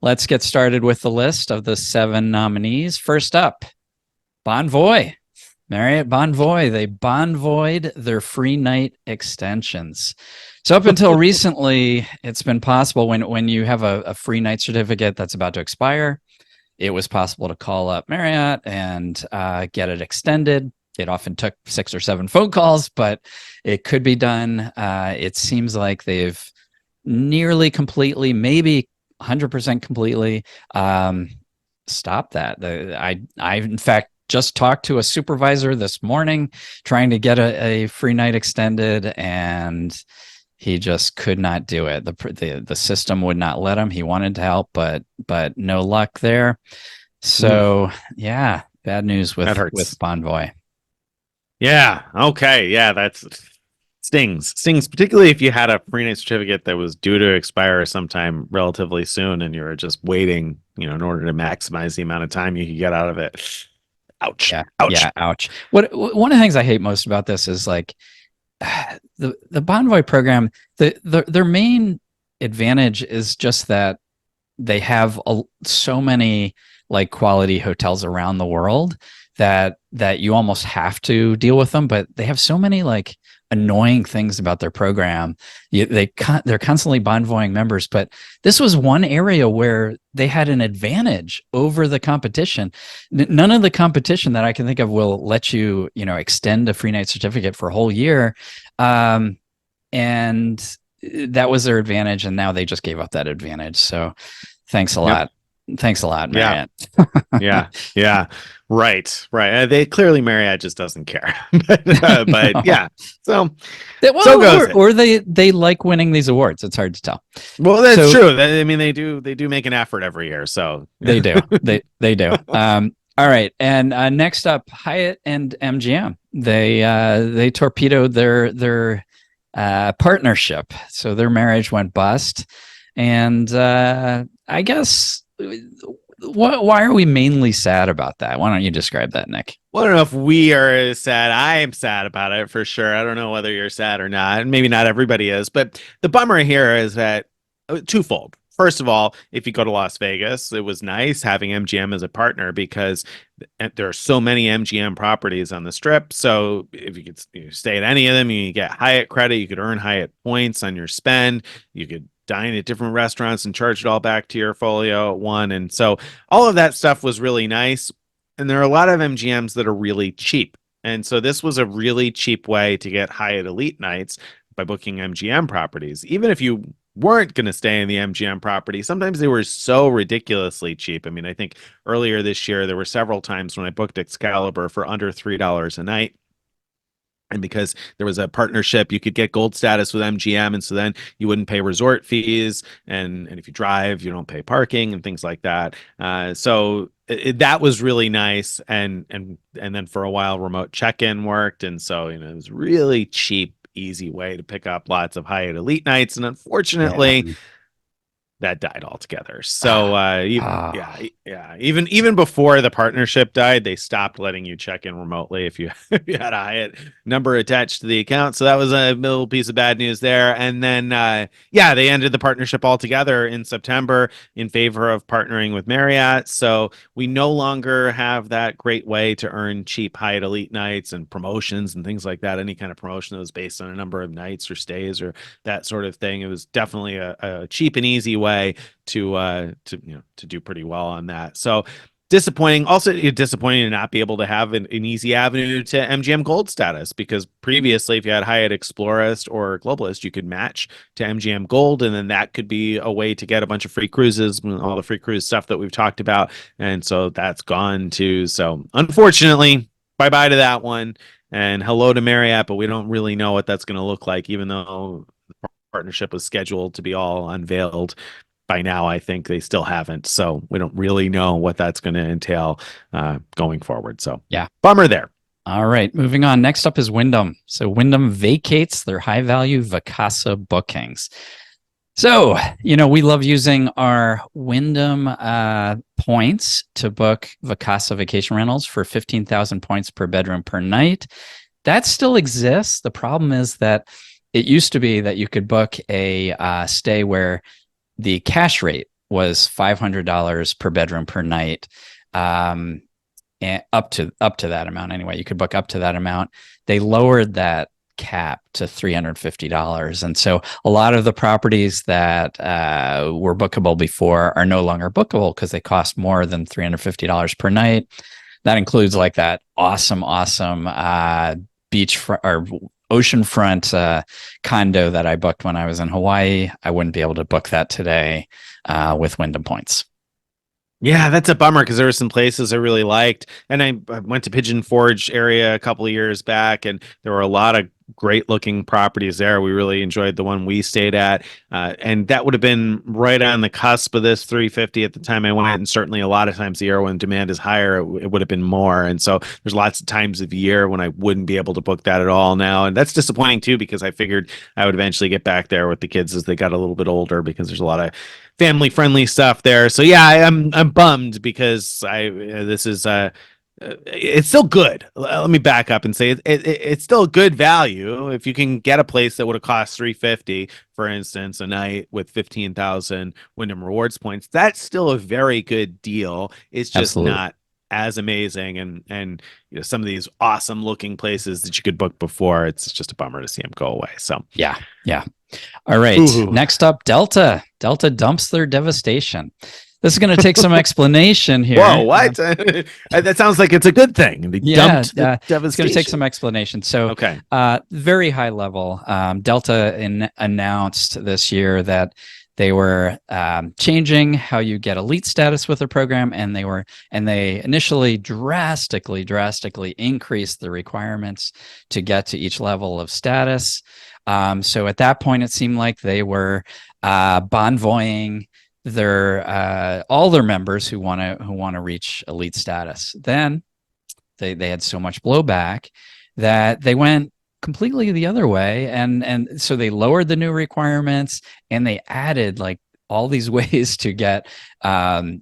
let's get started with the list of the 7 nominees. First up, Bonvoy. Marriott Bonvoy. They Bonvoyed their free night extensions. So up until recently, it's been possible when you have a free night certificate that's about to expire, it was possible to call up Marriott and get it extended. It often took 6 or 7 phone calls, but it could be done. It seems like they've nearly completely, maybe 100% completely, stopped that. I in fact just talked to a supervisor this morning trying to get a free night extended, and he just could not do it. The system would not let him. He wanted to help, but no luck there. So yeah, bad news That with hurts. Bonvoy. Yeah. Okay. Yeah. That's stings, particularly if you had a free night certificate that was due to expire sometime relatively soon and you were just waiting, in order to maximize the amount of time you could get out of it. Ouch. Yeah, Ouch. yeah, ouch. One of the things I hate most about this is like the Bonvoy program. Their main advantage is just that they have so many like quality hotels around the world that you almost have to deal with them, but they have so many like annoying things about their program. They're constantly Bonvoying members, but this was one area where they had an advantage over the competition. None of the competition that I can think of will let you extend a free night certificate for a whole year, and that was their advantage, and now they just gave up that advantage. So thanks a Yep. lot. Thanks a lot, Yeah. Marriott. Yeah. Yeah. Right. Right. They clearly Marriott just doesn't care. But No. yeah. So Well, so goes it. or they like winning these awards. It's hard to tell. Well, that's So true. I mean, they do make an effort every year. So they do. They do. All right. And next up, Hyatt and MGM. They torpedoed their partnership. So their marriage went bust. And I guess why are we mainly sad about that? Why don't you describe that, Nick? Well, I don't know if we are sad. I am sad about it for sure. I don't know whether you're sad or not. Maybe not everybody is. But the bummer here is that twofold. First of all, if you go to Las Vegas, it was nice having MGM as a partner because there are so many MGM properties on the strip. So if you could stay at any of them, you get Hyatt credit, you could earn Hyatt points on your spend, you could dine at different restaurants and charge it all back to your folio at one. And so all of that stuff was really nice. And there are a lot of MGMs that are really cheap. And so this was a really cheap way to get Hyatt Elite nights by booking MGM properties. Even if you weren't going to stay in the MGM property, sometimes they were so ridiculously cheap. I mean, I think earlier this year, there were several times when I booked Excalibur for under $3 a night. And because there was a partnership, you could get gold status with MGM. And so then you wouldn't pay resort fees. And if you drive, you don't pay parking and things like that. So that was really nice. And then for a while, remote check-in worked. And so, it was really cheap, easy way to pick up lots of Hyatt Elite nights. And unfortunately, Yeah. that died altogether. So Ah. even before the partnership died, they stopped letting you check in remotely if you, if you had a Hyatt number attached to the account. So that was a little piece of bad news there. And then they ended the partnership altogether in September in favor of partnering with Marriott. So we no longer have that great way to earn cheap Hyatt Elite nights and promotions and things like that. Any kind of promotion that was based on a number of nights or stays or that sort of thing. It was definitely a cheap and easy way to do pretty well on that. So disappointing. Also disappointing to not be able to have an easy avenue to MGM Gold status, because previously, if you had Hyatt Explorist or Globalist, you could match to MGM Gold, and then that could be a way to get a bunch of free cruises, all the free cruise stuff that we've talked about. And so that's gone too. So unfortunately, bye bye to that one. And hello to Marriott, but we don't really know what that's going to look like, even though the partnership was scheduled to be all unveiled by now. I think they still haven't. So we don't really know what that's going to entail going forward. So Yeah. Bummer there. All right, moving on. Next up is Wyndham. So Wyndham vacates their high value Vacasa bookings. So, we love using our Wyndham points to book Vacasa vacation rentals for 15,000 points per bedroom per night. That still exists. The problem is that it used to be that you could book a stay where the cash rate was $500 per bedroom per night, and up to that amount anyway. You could book up to that amount. They lowered that cap to $350, and so a lot of the properties that were bookable before are no longer bookable because they cost more than $350 per night. That includes like that awesome beach or oceanfront condo that I booked when I was in Hawaii. I wouldn't be able to book that today with Wyndham points. Yeah, that's a bummer because there were some places I really liked. And I went to Pigeon Forge area a couple of years back, and there were a lot of great looking properties there. We really enjoyed the one we stayed at. And that would have been right on the cusp of this 350 at the time I went. And certainly a lot of times the year when demand is higher, it would have been more. And so there's lots of times of year when I wouldn't be able to book that at all now. And that's disappointing too, because I figured I would eventually get back there with the kids as they got a little bit older, because there's a lot of family friendly stuff there. So yeah, I'm bummed because this is it's still good. Let me back up and say it's still a good value if you can get a place that would have cost 350, for instance, a night with 15,000 Wyndham Rewards points. That's still a very good deal. It's just Absolutely. not as amazing, and some of these awesome looking places that you could book before, it's just a bummer to see them go away. So Yeah. All right. Ooh. Next up, Delta. Delta dumps their devastation. This is going to take some explanation here. Whoa, what? That sounds like it's a good thing. They dumped the devastation. It's going to take some explanation. So, okay. Very high level. Delta announced this year that they were changing how you get elite status with the program, and they initially drastically increased the requirements to get to each level of status. So at that point, it seemed like they were bonvoying all their members who want to reach elite status. Then they had so much blowback that they went completely the other way, and so they lowered the new requirements, and they added like all these ways to get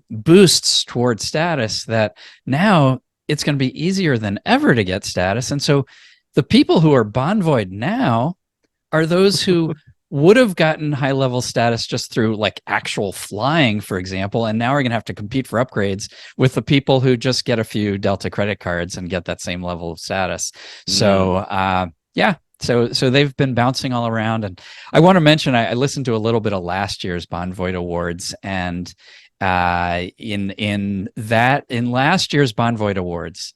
boosts towards status, that now it's going to be easier than ever to get status. And so the people who are bonvoyed now are those who would have gotten high level status just through like actual flying, for example, and now we're going to have to compete for upgrades with the people who just get a few Delta credit cards and get that same level of status. So so they've been bouncing all around. And I want to mention, I listened to a little bit of last year's Bonvoyed Awards, and in last year's Bonvoyed Awards,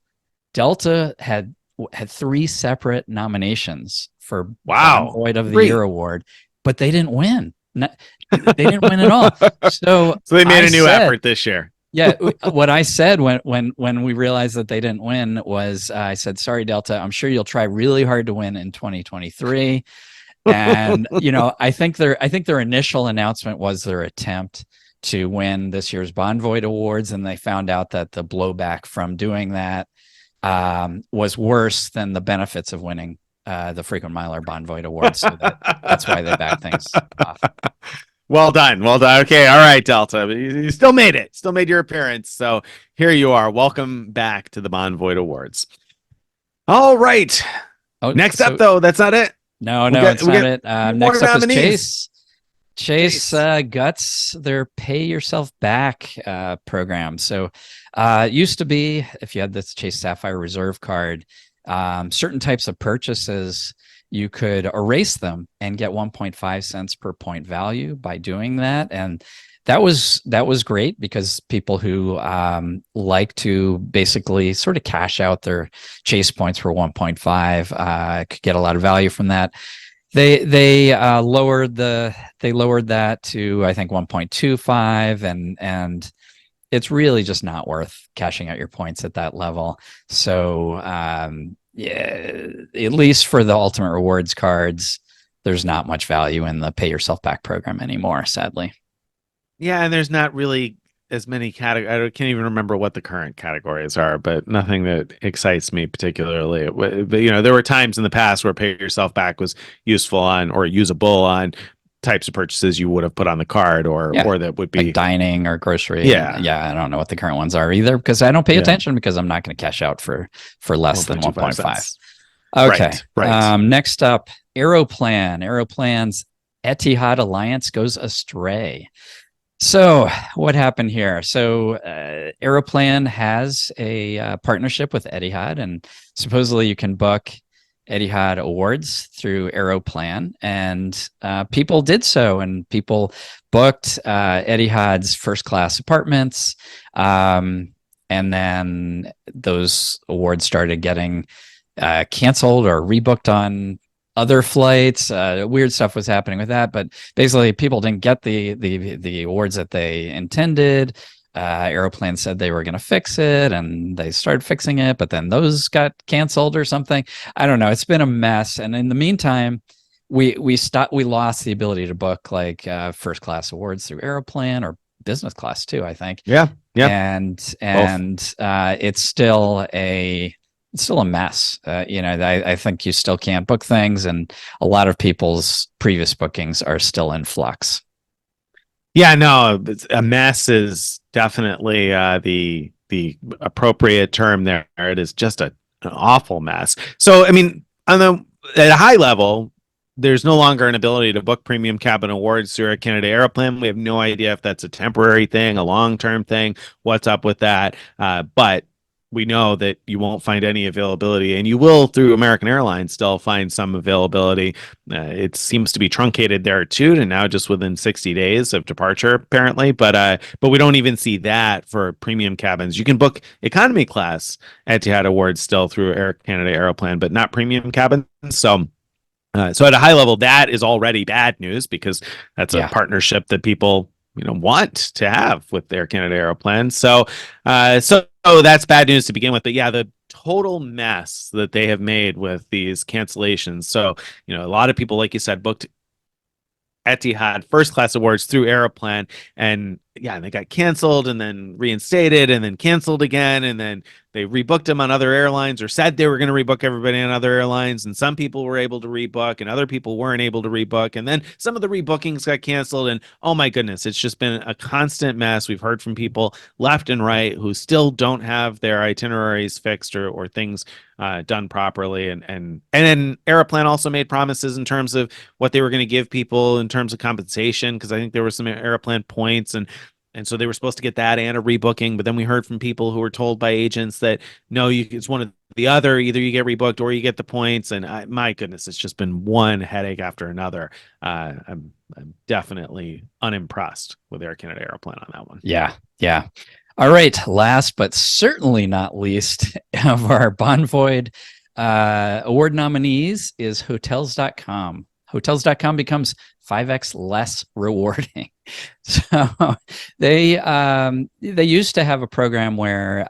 Delta had 3 separate nominations for Bonvoyed of the Year award, but they didn't win. They didn't win at all. So they made a new effort this year. Yeah, what I said when we realized that they didn't win was, I said, "Sorry, Delta. I'm sure you'll try really hard to win in 2023." And I think their initial announcement was their attempt to win this year's Bonvoyed Awards, and they found out that the blowback from doing that was worse than the benefits of winning the frequent miler Bonvoyed Award. So that's why they backed things off. Well done. Okay. All right, Delta. You still made it. Still made your appearance. So here you are. Welcome back to the Bonvoyed Awards. All right. Next up, though, that's not it. No, it's not it. Next up is Chase guts their pay yourself back program. So it used to be, if you had this Chase Sapphire Reserve card, certain types of purchases, you could erase them and get 1.5 cents per point value by doing that. And that was great, because people who like to basically sort of cash out their Chase points for 1.5 could get a lot of value from that. They lowered that to, I think, 1.25, and it's really just not worth cashing out your points at that level. So at least for the Ultimate Rewards cards, there's not much value in the pay yourself back program anymore, sadly. Yeah, and there's not really as many categories. I can't even remember what the current categories are, but nothing that excites me particularly. But there were times in the past where pay yourself back was useful on, or usable on, types of purchases you would have put on the card or that would be like dining or grocery. Yeah. I don't know what the current ones are either because I don't pay Yeah. attention because I'm not going to cash out for less than 1.5. Okay. Right. Next up, Aeroplan. Aeroplan's Etihad alliance goes astray. So what happened here? So Aeroplan has a partnership with Etihad, and supposedly you can book Etihad awards through Aeroplan, and people did so, and people booked Etihad's first class apartments, and then those awards started getting canceled or rebooked on other flights. Weird stuff was happening with that, but basically people didn't get the awards that they intended. Aeroplan said they were going to fix it, and they started fixing it, but then those got canceled or something. I don't know. It's been a mess, and in the meantime, we lost the ability to book like first class awards through Aeroplan or business class too, I think. Yeah. And it's still a mess. I think you still can't book things, and a lot of people's previous bookings are still in flux. Yeah, no, a mess is definitely the appropriate term there. It is just an awful mess. So, I mean, at a high level, there's no longer an ability to book premium cabin awards through Air Canada Aeroplan. We have no idea if that's a temporary thing, a long-term thing, what's up with that. But we know that you won't find any availability, and you will through American Airlines still find some availability. It seems to be truncated there too, and now just within 60 days of departure, apparently. But we don't even see that for premium cabins. You can book economy class Etihad awards still through Air Canada Aeroplan, but not premium cabins. So at a high level, that is already bad news because that's a partnership that people want to have with Air Canada Aeroplan. So that's bad news to begin with. But yeah, the total mess that they have made with these cancellations. So, a lot of people, like you said, booked Etihad first class awards through Aeroplan, and they got canceled and then reinstated and then canceled again, and then they rebooked them on other airlines or said they were going to rebook everybody on other airlines, and some people were able to rebook and other people weren't able to rebook, and then some of the rebookings got canceled, and oh my goodness, it's just been a constant mess. We've heard from people left and right who still don't have their itineraries fixed or things done properly, and then Aeroplan also made promises in terms of what they were going to give people in terms of compensation, because I think there were some Aeroplan points, and so they were supposed to get that and a rebooking, but then we heard from people who were told by agents that no, it's one of the other. Either you get rebooked or you get the points. And my goodness, it's just been one headache after another. I'm definitely unimpressed with Air Canada Aeroplan on that one. Yeah. All right. Last but certainly not least of our Bonvoyed Award nominees is Hotels.com. Hotels.com becomes 5x less rewarding. So they used to have a program where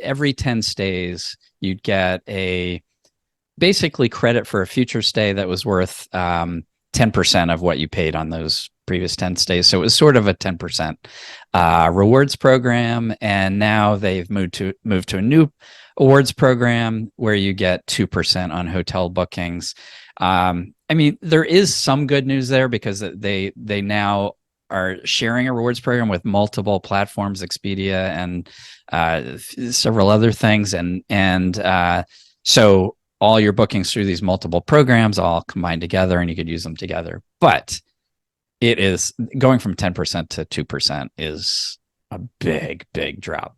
every 10 stays you'd get basically credit for a future stay that was worth 10% of what you paid on those previous 10 stays. So it was sort of a 10% rewards program, and now they've moved to a new awards program where you get 2% on hotel bookings. There is some good news there because they now are sharing a rewards program with multiple platforms, Expedia and several other things, and so all your bookings through these multiple programs all combined together, and you could use them together. But it is going from 10% to 2% is a big drop.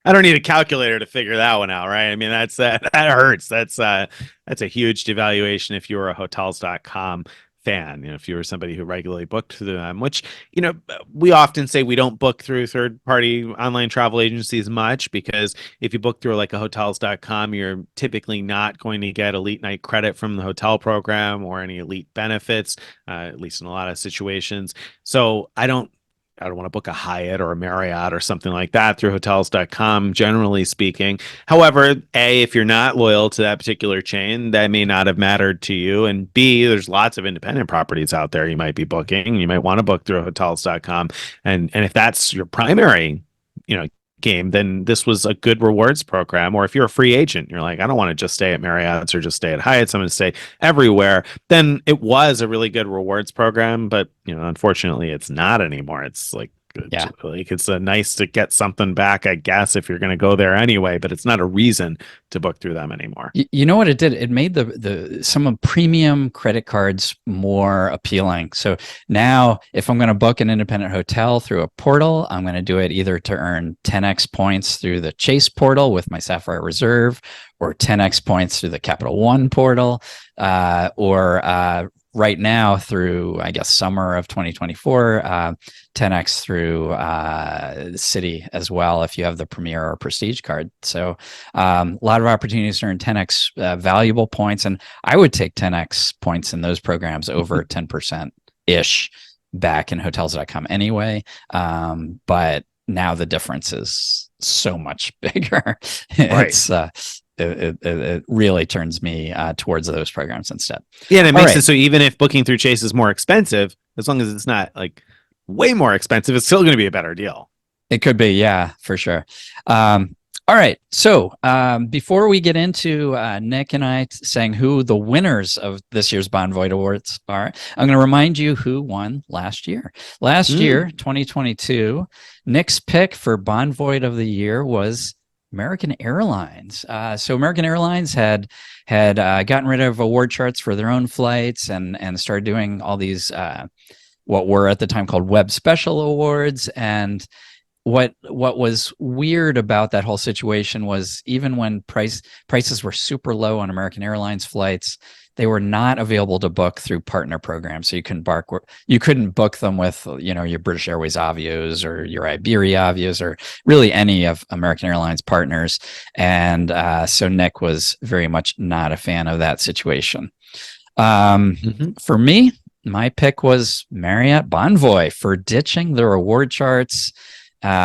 I don't need a calculator to figure that one out, right? I mean, that hurts. That's a huge devaluation if you were a Hotels.com fan. If you were somebody who regularly booked through them, which, we often say we don't book through third-party online travel agencies much, because if you book through like a Hotels.com, you're typically not going to get elite night credit from the hotel program or any elite benefits, at least in a lot of situations. So I don't want to book a Hyatt or a Marriott or something like that through Hotels.com, generally speaking. However, A, if you're not loyal to that particular chain, that may not have mattered to you. And B, there's lots of independent properties out there you might be booking. You might want to book through Hotels.com. And if that's your primary, game, then this was a good rewards program. Or if you're a free agent, you're like, I don't want to just stay at Marriott's or just stay at Hyatt's, I'm going to stay everywhere. Then it was a really good rewards program. But, unfortunately, it's not anymore. It's like, it's nice to get something back, I guess, if you're going to go there anyway, but it's not a reason to book through them anymore. You know what it did? It made some of premium credit cards more appealing. So now if I'm going to book an independent hotel through a portal, I'm going to do it either to earn 10x points through the Chase portal with my Sapphire Reserve, or 10x points through the Capital One portal, or right now through, I guess, summer of 2024, 10x through Citi as well, if you have the Premier or Prestige card. So a lot of opportunities to earn 10x valuable points. And I would take 10x points in those programs over 10%-ish back in hotels.com anyway. But now the difference is so much bigger. It's it really turns me towards those programs instead. Yeah, and it makes it so even if booking through Chase is more expensive, as long as it's not like way more expensive, it's still going to be a better deal. It could be, yeah, for sure. All right. So before we get into Nick and I saying who the winners of this year's Bonvoyed Awards are, I'm going to remind you who won last year. Last year, 2022, Nick's pick for Bonvoyed of the Year was American Airlines. So American Airlines had gotten rid of award charts for their own flights and started doing all these what were at the time called Web Special Awards. And what was weird about that whole situation was even when prices were super low on American Airlines flights, they were not available to book through partner programs. So you couldn't book them with your British Airways Avios or your Iberia Avios or really any of American Airlines partners. And so Nick was very much not a fan of that situation. For me, my pick was Marriott Bonvoy for ditching their award charts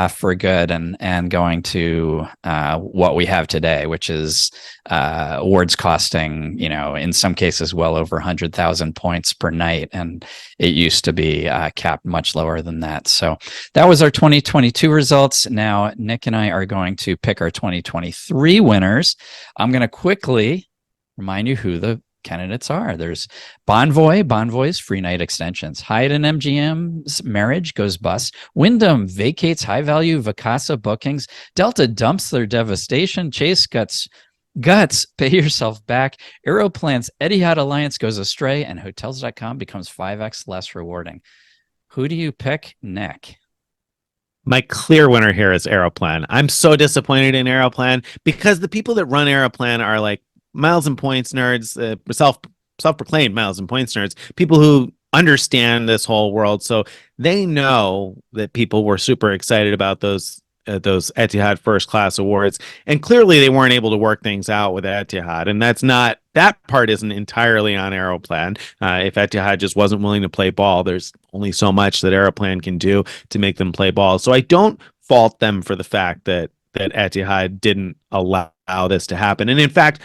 for good and going to what we have today, which is awards costing, in some cases well over 100,000 points per night. And it used to be capped much lower than that. So that was our 2022 results. Now, Nick and I are going to pick our 2023 winners. I'm going to quickly remind you who the candidates are. There's Bonvoy's free night extensions. Hyatt and MGM's marriage goes bust. Wyndham vacates high value Vacasa bookings. Delta dumps their devastation. Chase guts, pay yourself back. Aeroplan's Etihad alliance goes astray, and hotels.com becomes 5x less rewarding. Who do you pick, Nick? My clear winner here is Aeroplan. I'm so disappointed in Aeroplan because the people that run Aeroplan are like miles and points nerds, self-proclaimed miles and points nerds, people who understand this whole world. So they know that people were super excited about those Etihad first class awards, and clearly they weren't able to work things out with Etihad, and that part isn't entirely on Aeroplan. If Etihad just wasn't willing to play ball, there's only so much that Aeroplan can do to make them play ball. So I don't fault them for the fact that Etihad didn't allow this to happen. And in fact,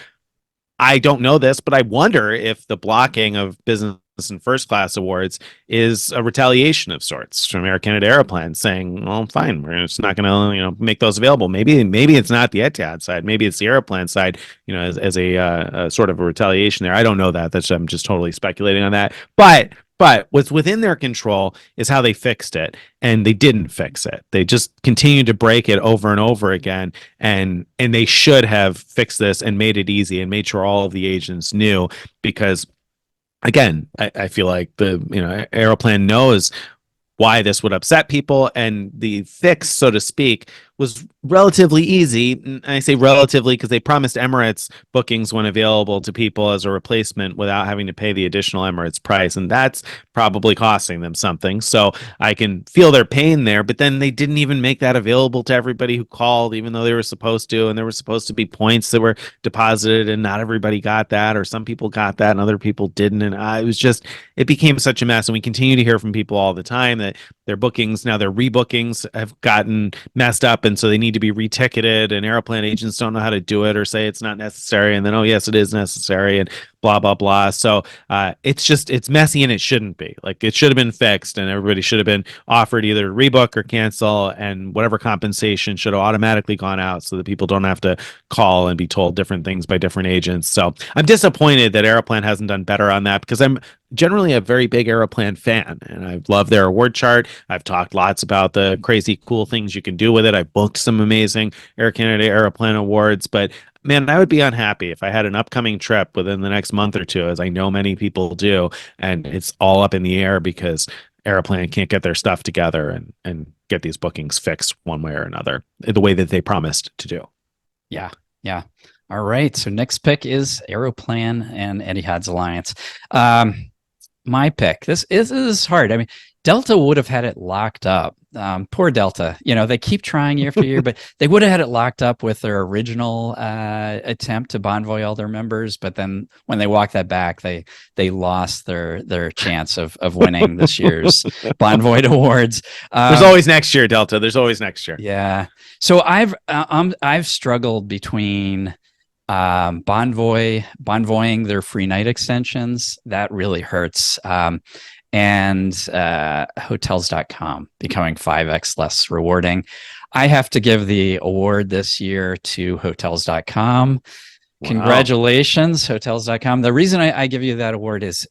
I don't know this, but I wonder if the blocking of business and first class awards is a retaliation of sorts from Air Canada Aeroplan saying, well, fine, we're just not going to make those available. Maybe it's not the Etihad side. Maybe it's the Aeroplan side, as a sort of a retaliation there. I don't know that. I'm just totally speculating on that. But what's within their control is how they fixed it, and they didn't fix it. They just continued to break it over and over again, and they should have fixed this and made it easy and made sure all of the agents knew, because again, I feel like the Aeroplan knows why this would upset people, and the fix, so to speak, was relatively easy. And I say relatively because they promised Emirates bookings when available to people as a replacement without having to pay the additional Emirates price, and that's probably costing them something. So I can feel their pain there, but then they didn't even make that available to everybody who called, even though they were supposed to, and there were supposed to be points that were deposited, and not everybody got that, or some people got that and other people didn't, and it became such a mess. And we continue to hear from people all the time that their bookings, now their rebookings, have gotten messed up, and so they need to be reticketed, and Aeroplan agents don't know how to do it or say it's not necessary, and then, oh yes, it is necessary. And blah blah blah. So it's messy and it shouldn't be. Like it should have been fixed, and everybody should have been offered either rebook or cancel, and whatever compensation should have automatically gone out so that people don't have to call and be told different things by different agents. So I'm disappointed that Aeroplan hasn't done better on that, because I'm generally a very big Aeroplan fan, and I love their award chart. I've talked lots about the crazy cool things you can do with it. I've booked some amazing Air Canada Aeroplan awards, but man, I would be unhappy if I had an upcoming trip within the next month or two, as I know many people do, and it's all up in the air because Aeroplan can't get their stuff together and get these bookings fixed one way or another, the way that they promised to do. Yeah. Yeah. All right. So next pick is Aeroplan and Etihad's alliance. My pick. This is hard. I mean, Delta would have had it locked up. Poor Delta. They keep trying year after year, but they would have had it locked up with their original attempt to Bonvoy all their members. But then when they walked that back, they lost their chance of winning this year's Bonvoyed Awards. There's always next year, Delta. There's always next year. Yeah. So I've struggled between Bonvoying their free night extensions. That really hurts. And hotels.com becoming 5x less rewarding. I have to give the award this year to hotels.com. Wow. Congratulations, hotels.com. The reason I give you that award is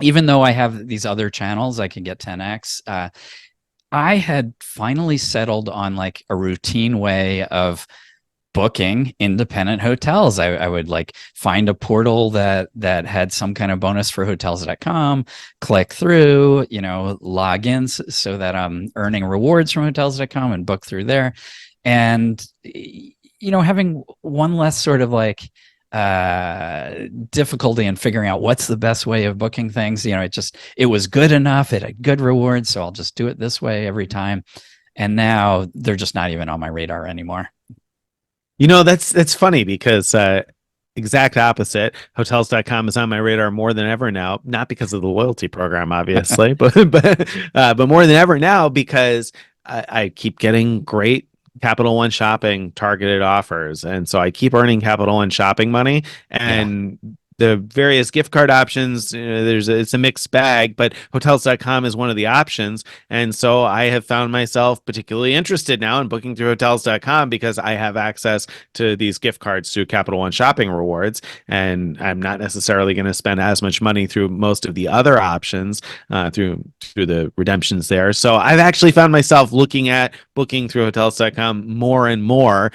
even though I have these other channels, I can get 10x. I had finally settled on like a routine way of booking independent hotels. I would like find a portal that had some kind of bonus for hotels.com, click through, log in so that I'm earning rewards from hotels.com and book through there. And, having one less sort of like difficulty in figuring out what's the best way of booking things. It was good enough. It had good rewards. So I'll just do it this way every time. And now they're just not even on my radar anymore. That's funny because exact opposite. Hotels.com is on my radar more than ever now, not because of the loyalty program, obviously, but more than ever now because I keep getting great Capital One Shopping targeted offers. And so I keep earning Capital One Shopping money, and the various gift card options, it's a mixed bag, but hotels.com is one of the options. And so I have found myself particularly interested now in booking through hotels.com because I have access to these gift cards through Capital One Shopping rewards. And I'm not necessarily going to spend as much money through most of the other options through the redemptions there. So I've actually found myself looking at booking through hotels.com more and more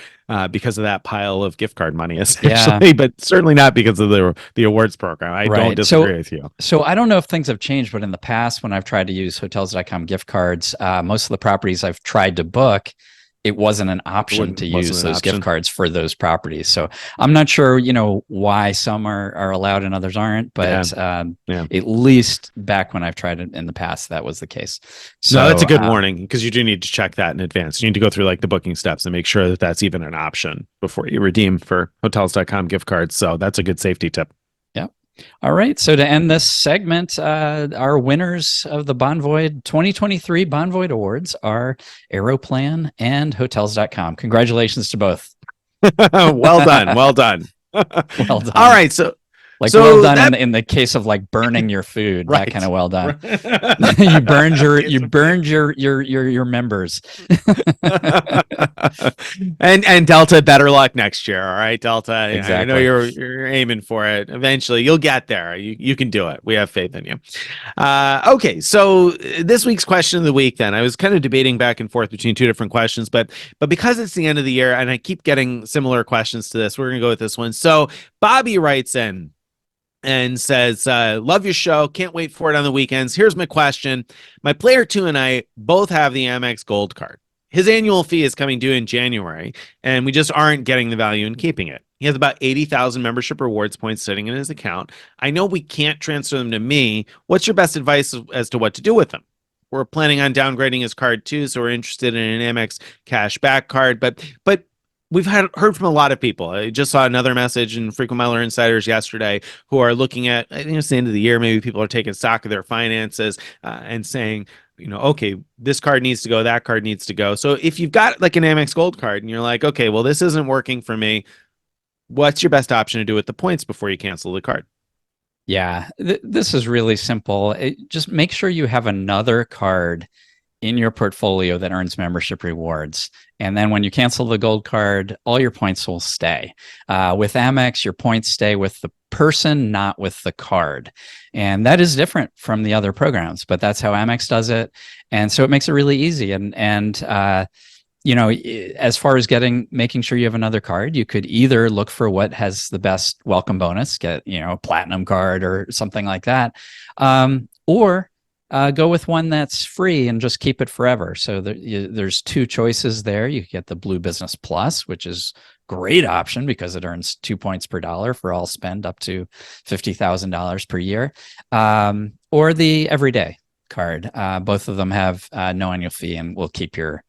because of that pile of gift card money, essentially, but certainly not because of the awards program. I don't disagree with you. So I don't know if things have changed, but in the past, when I've tried to use hotels.com gift cards, most of the properties I've tried to book, it wasn't an option to use those gift cards for those properties. So I'm not sure, why some are allowed and others aren't, but at least back when I've tried it in the past, that was the case. So no, that's a good warning, because you do need to check that in advance. You need to go through like the booking steps and make sure that that's even an option before you redeem for hotels.com gift cards. So that's a good safety tip. All right. So to end this segment, our winners of the Bonvoyed 2023 Bonvoyed Awards are Aeroplan and hotels.com. Congratulations to both. Well done. Well done. Well done. All right. So well done in the case of like burning your food, that kind of well done. you burned your members. and Delta, better luck next year. All right, Delta. Exactly. I know you're aiming for it. Eventually, you'll get there. You can do it. We have faith in you. Okay, so this week's question of the week. Then I was kind of debating back and forth between two different questions, but because it's the end of the year and I keep getting similar questions to this, we're gonna go with this one. So Bobby writes in and says, love your show. Can't wait for it on the weekends. Here's my question. My player 2 and I both have the Amex Gold card. His annual fee is coming due in January, and we just aren't getting the value in keeping it. He has about 80,000 membership rewards points sitting in his account. I know we can't transfer them to me. What's your best advice as to what to do with them? We're planning on downgrading his card too, so we're interested in an Amex cash back card, but we've heard from a lot of people. I just saw another message in Frequent Miler Insiders yesterday who are looking at, I think it's the end of the year, maybe people are taking stock of their finances and saying, okay, this card needs to go, that card needs to go. So if you've got like an Amex Gold card and you're like, okay, well, this isn't working for me, what's your best option to do with the points before you cancel the card? Yeah, this is really simple. Just make sure you have another card in your portfolio that earns membership rewards. And then when you cancel the gold card, all your points will stay. With Amex, your points stay with the person, not with the card. And that is different from the other programs, but that's how Amex does it. And so it makes it really easy. And you know, as far as making sure you have another card, you could either look for what has the best welcome bonus, get, you know, a platinum card or something like that, or go with one that's free and just keep it forever. So there's two choices there. You get the Blue Business Plus, which is great option because it earns 2 points per dollar for all spend up to $50,000 per year, or the Everyday card. Both of them have no annual fee and will keep your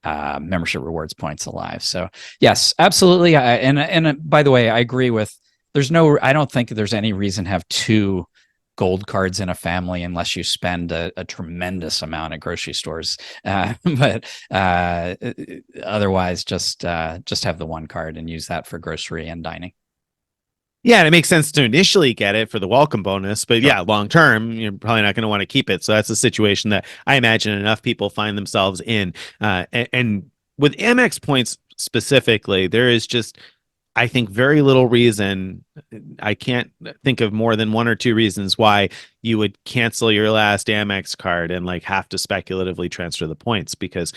membership rewards points alive. So yes, absolutely. And by the way, I agree with, I don't think there's any reason to have two gold cards in a family unless you spend a tremendous amount at grocery stores. But otherwise, just have the one card and use that for grocery and dining. Yeah, and it makes sense to initially get it for the welcome bonus, but yeah, long term, you're probably not going to want to keep it. So that's a situation that I imagine enough people find themselves in. And with Amex points specifically, there is just, I think, very little reason. I can't think of more than one or two reasons why you would cancel your last Amex card and like have to speculatively transfer the points, because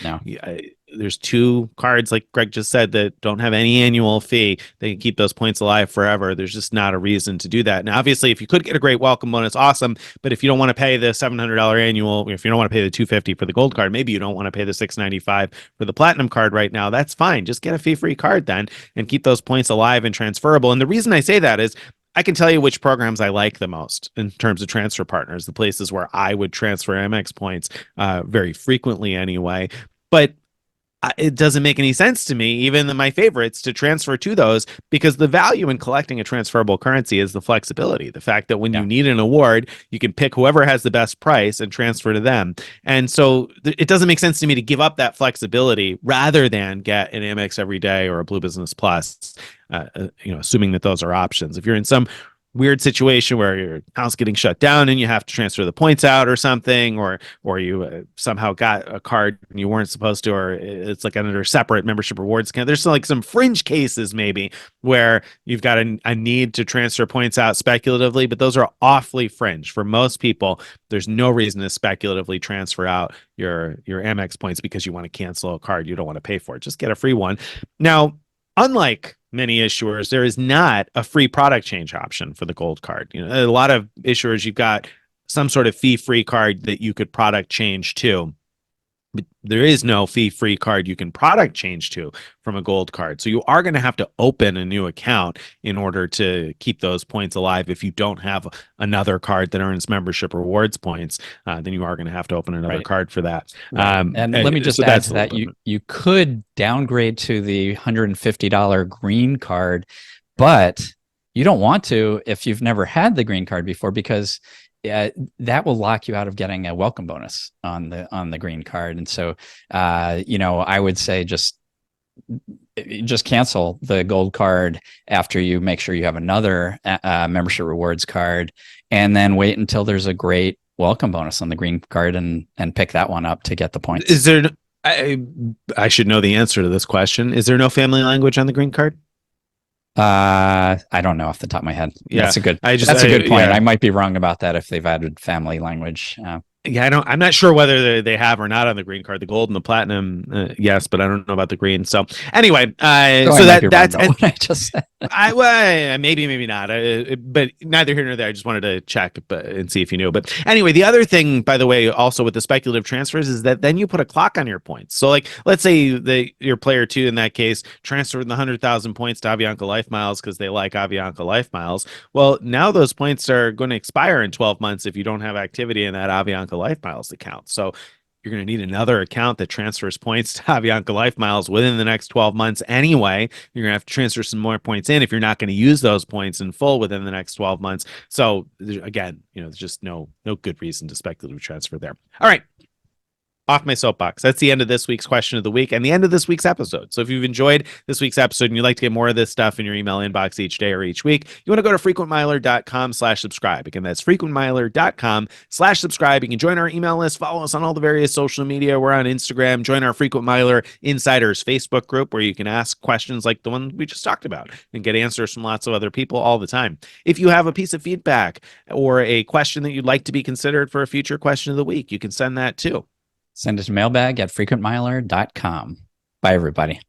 there's two cards, like Greg just said, that don't have any annual fee. They can keep those points alive forever. There's just not a reason to do that. Now, obviously, if you could get a great welcome bonus, awesome. But if you don't want to pay the $700 annual, if you don't want to pay the $250 for the gold card, maybe you don't want to pay the $695 for the platinum card right now. That's fine. Just get a fee-free card then and keep those points alive and transferable. And the reason I say that is I can tell you which programs I like the most in terms of transfer partners, the places where I would transfer Amex points very frequently anyway. But it doesn't make any sense to me, even my favorites, to transfer to those, because the value in collecting a transferable currency is the flexibility. The fact that when you need an award, you can pick whoever has the best price and transfer to them. And so it doesn't make sense to me to give up that flexibility rather than get an Amex Everyday or a Blue Business Plus, assuming that those are options. If you're in some weird situation where your account's getting shut down and you have to transfer the points out or something, or you somehow got a card and you weren't supposed to, or it's like under a separate membership rewards account. There's like some fringe cases maybe where you've got a need to transfer points out speculatively, but those are awfully fringe. For most people, there's no reason to speculatively transfer out your Amex points because you want to cancel a card you don't want to pay for. Just get a free one. Now, unlike many issuers, there is not a free product change option for the gold card. A lot of issuers, you've got some sort of fee-free card that you could product change to, but there is no fee-free card you can product change to from a gold card. So you are going to have to open a new account in order to keep those points alive. If you don't have another card that earns membership rewards points, then you are going to have to open another card for that. And let me just add to that, you could downgrade to the $150 green card, but you don't want to if you've never had the green card before, because that will lock you out of getting a welcome bonus on the green card. And so, I would say just cancel the gold card after you make sure you have another membership rewards card, and then wait until there's a great welcome bonus on the green card and pick that one up to get the points. Is there? I should know the answer to this question. Is there no family language on the green card? I don't know off the top of my head. Yeah, that's a good point. I might be wrong about that if they've added family language. I'm not sure whether they have or not on the green card. The gold and the platinum, yes, but I don't know about the green. So anyway, that's what I just said. Maybe not. But neither here nor there. I just wanted to check and see if you knew. But anyway, the other thing, by the way, also with the speculative transfers, is that then you put a clock on your points. So like, let's say your player two in that case transferred the 100,000 points to Avianca LifeMiles because they like Avianca LifeMiles. Well, now those points are going to expire in 12 months if you don't have activity in that Avianca LifeMiles account. So you're going to need another account that transfers points to Avianca LifeMiles within the next 12 months anyway. You're going to have to transfer some more points in if you're not going to use those points in full within the next 12 months. So again, there's just no good reason to speculatively transfer there. All right. off my soapbox. That's the end of this week's question of the week and the end of this week's episode. So if you've enjoyed this week's episode and you'd like to get more of this stuff in your email inbox each day or each week, you want to go to frequentmiler.com/subscribe. Again, that's frequentmiler.com/subscribe. You can join our email list, follow us on all the various social media. We're on Instagram. Join our Frequent Miler Insiders Facebook group where you can ask questions like the one we just talked about and get answers from lots of other people all the time. If you have a piece of feedback or a question that you'd like to be considered for a future question of the week, you can send that too. Send it to mailbag@frequentmiler.com. Bye, everybody.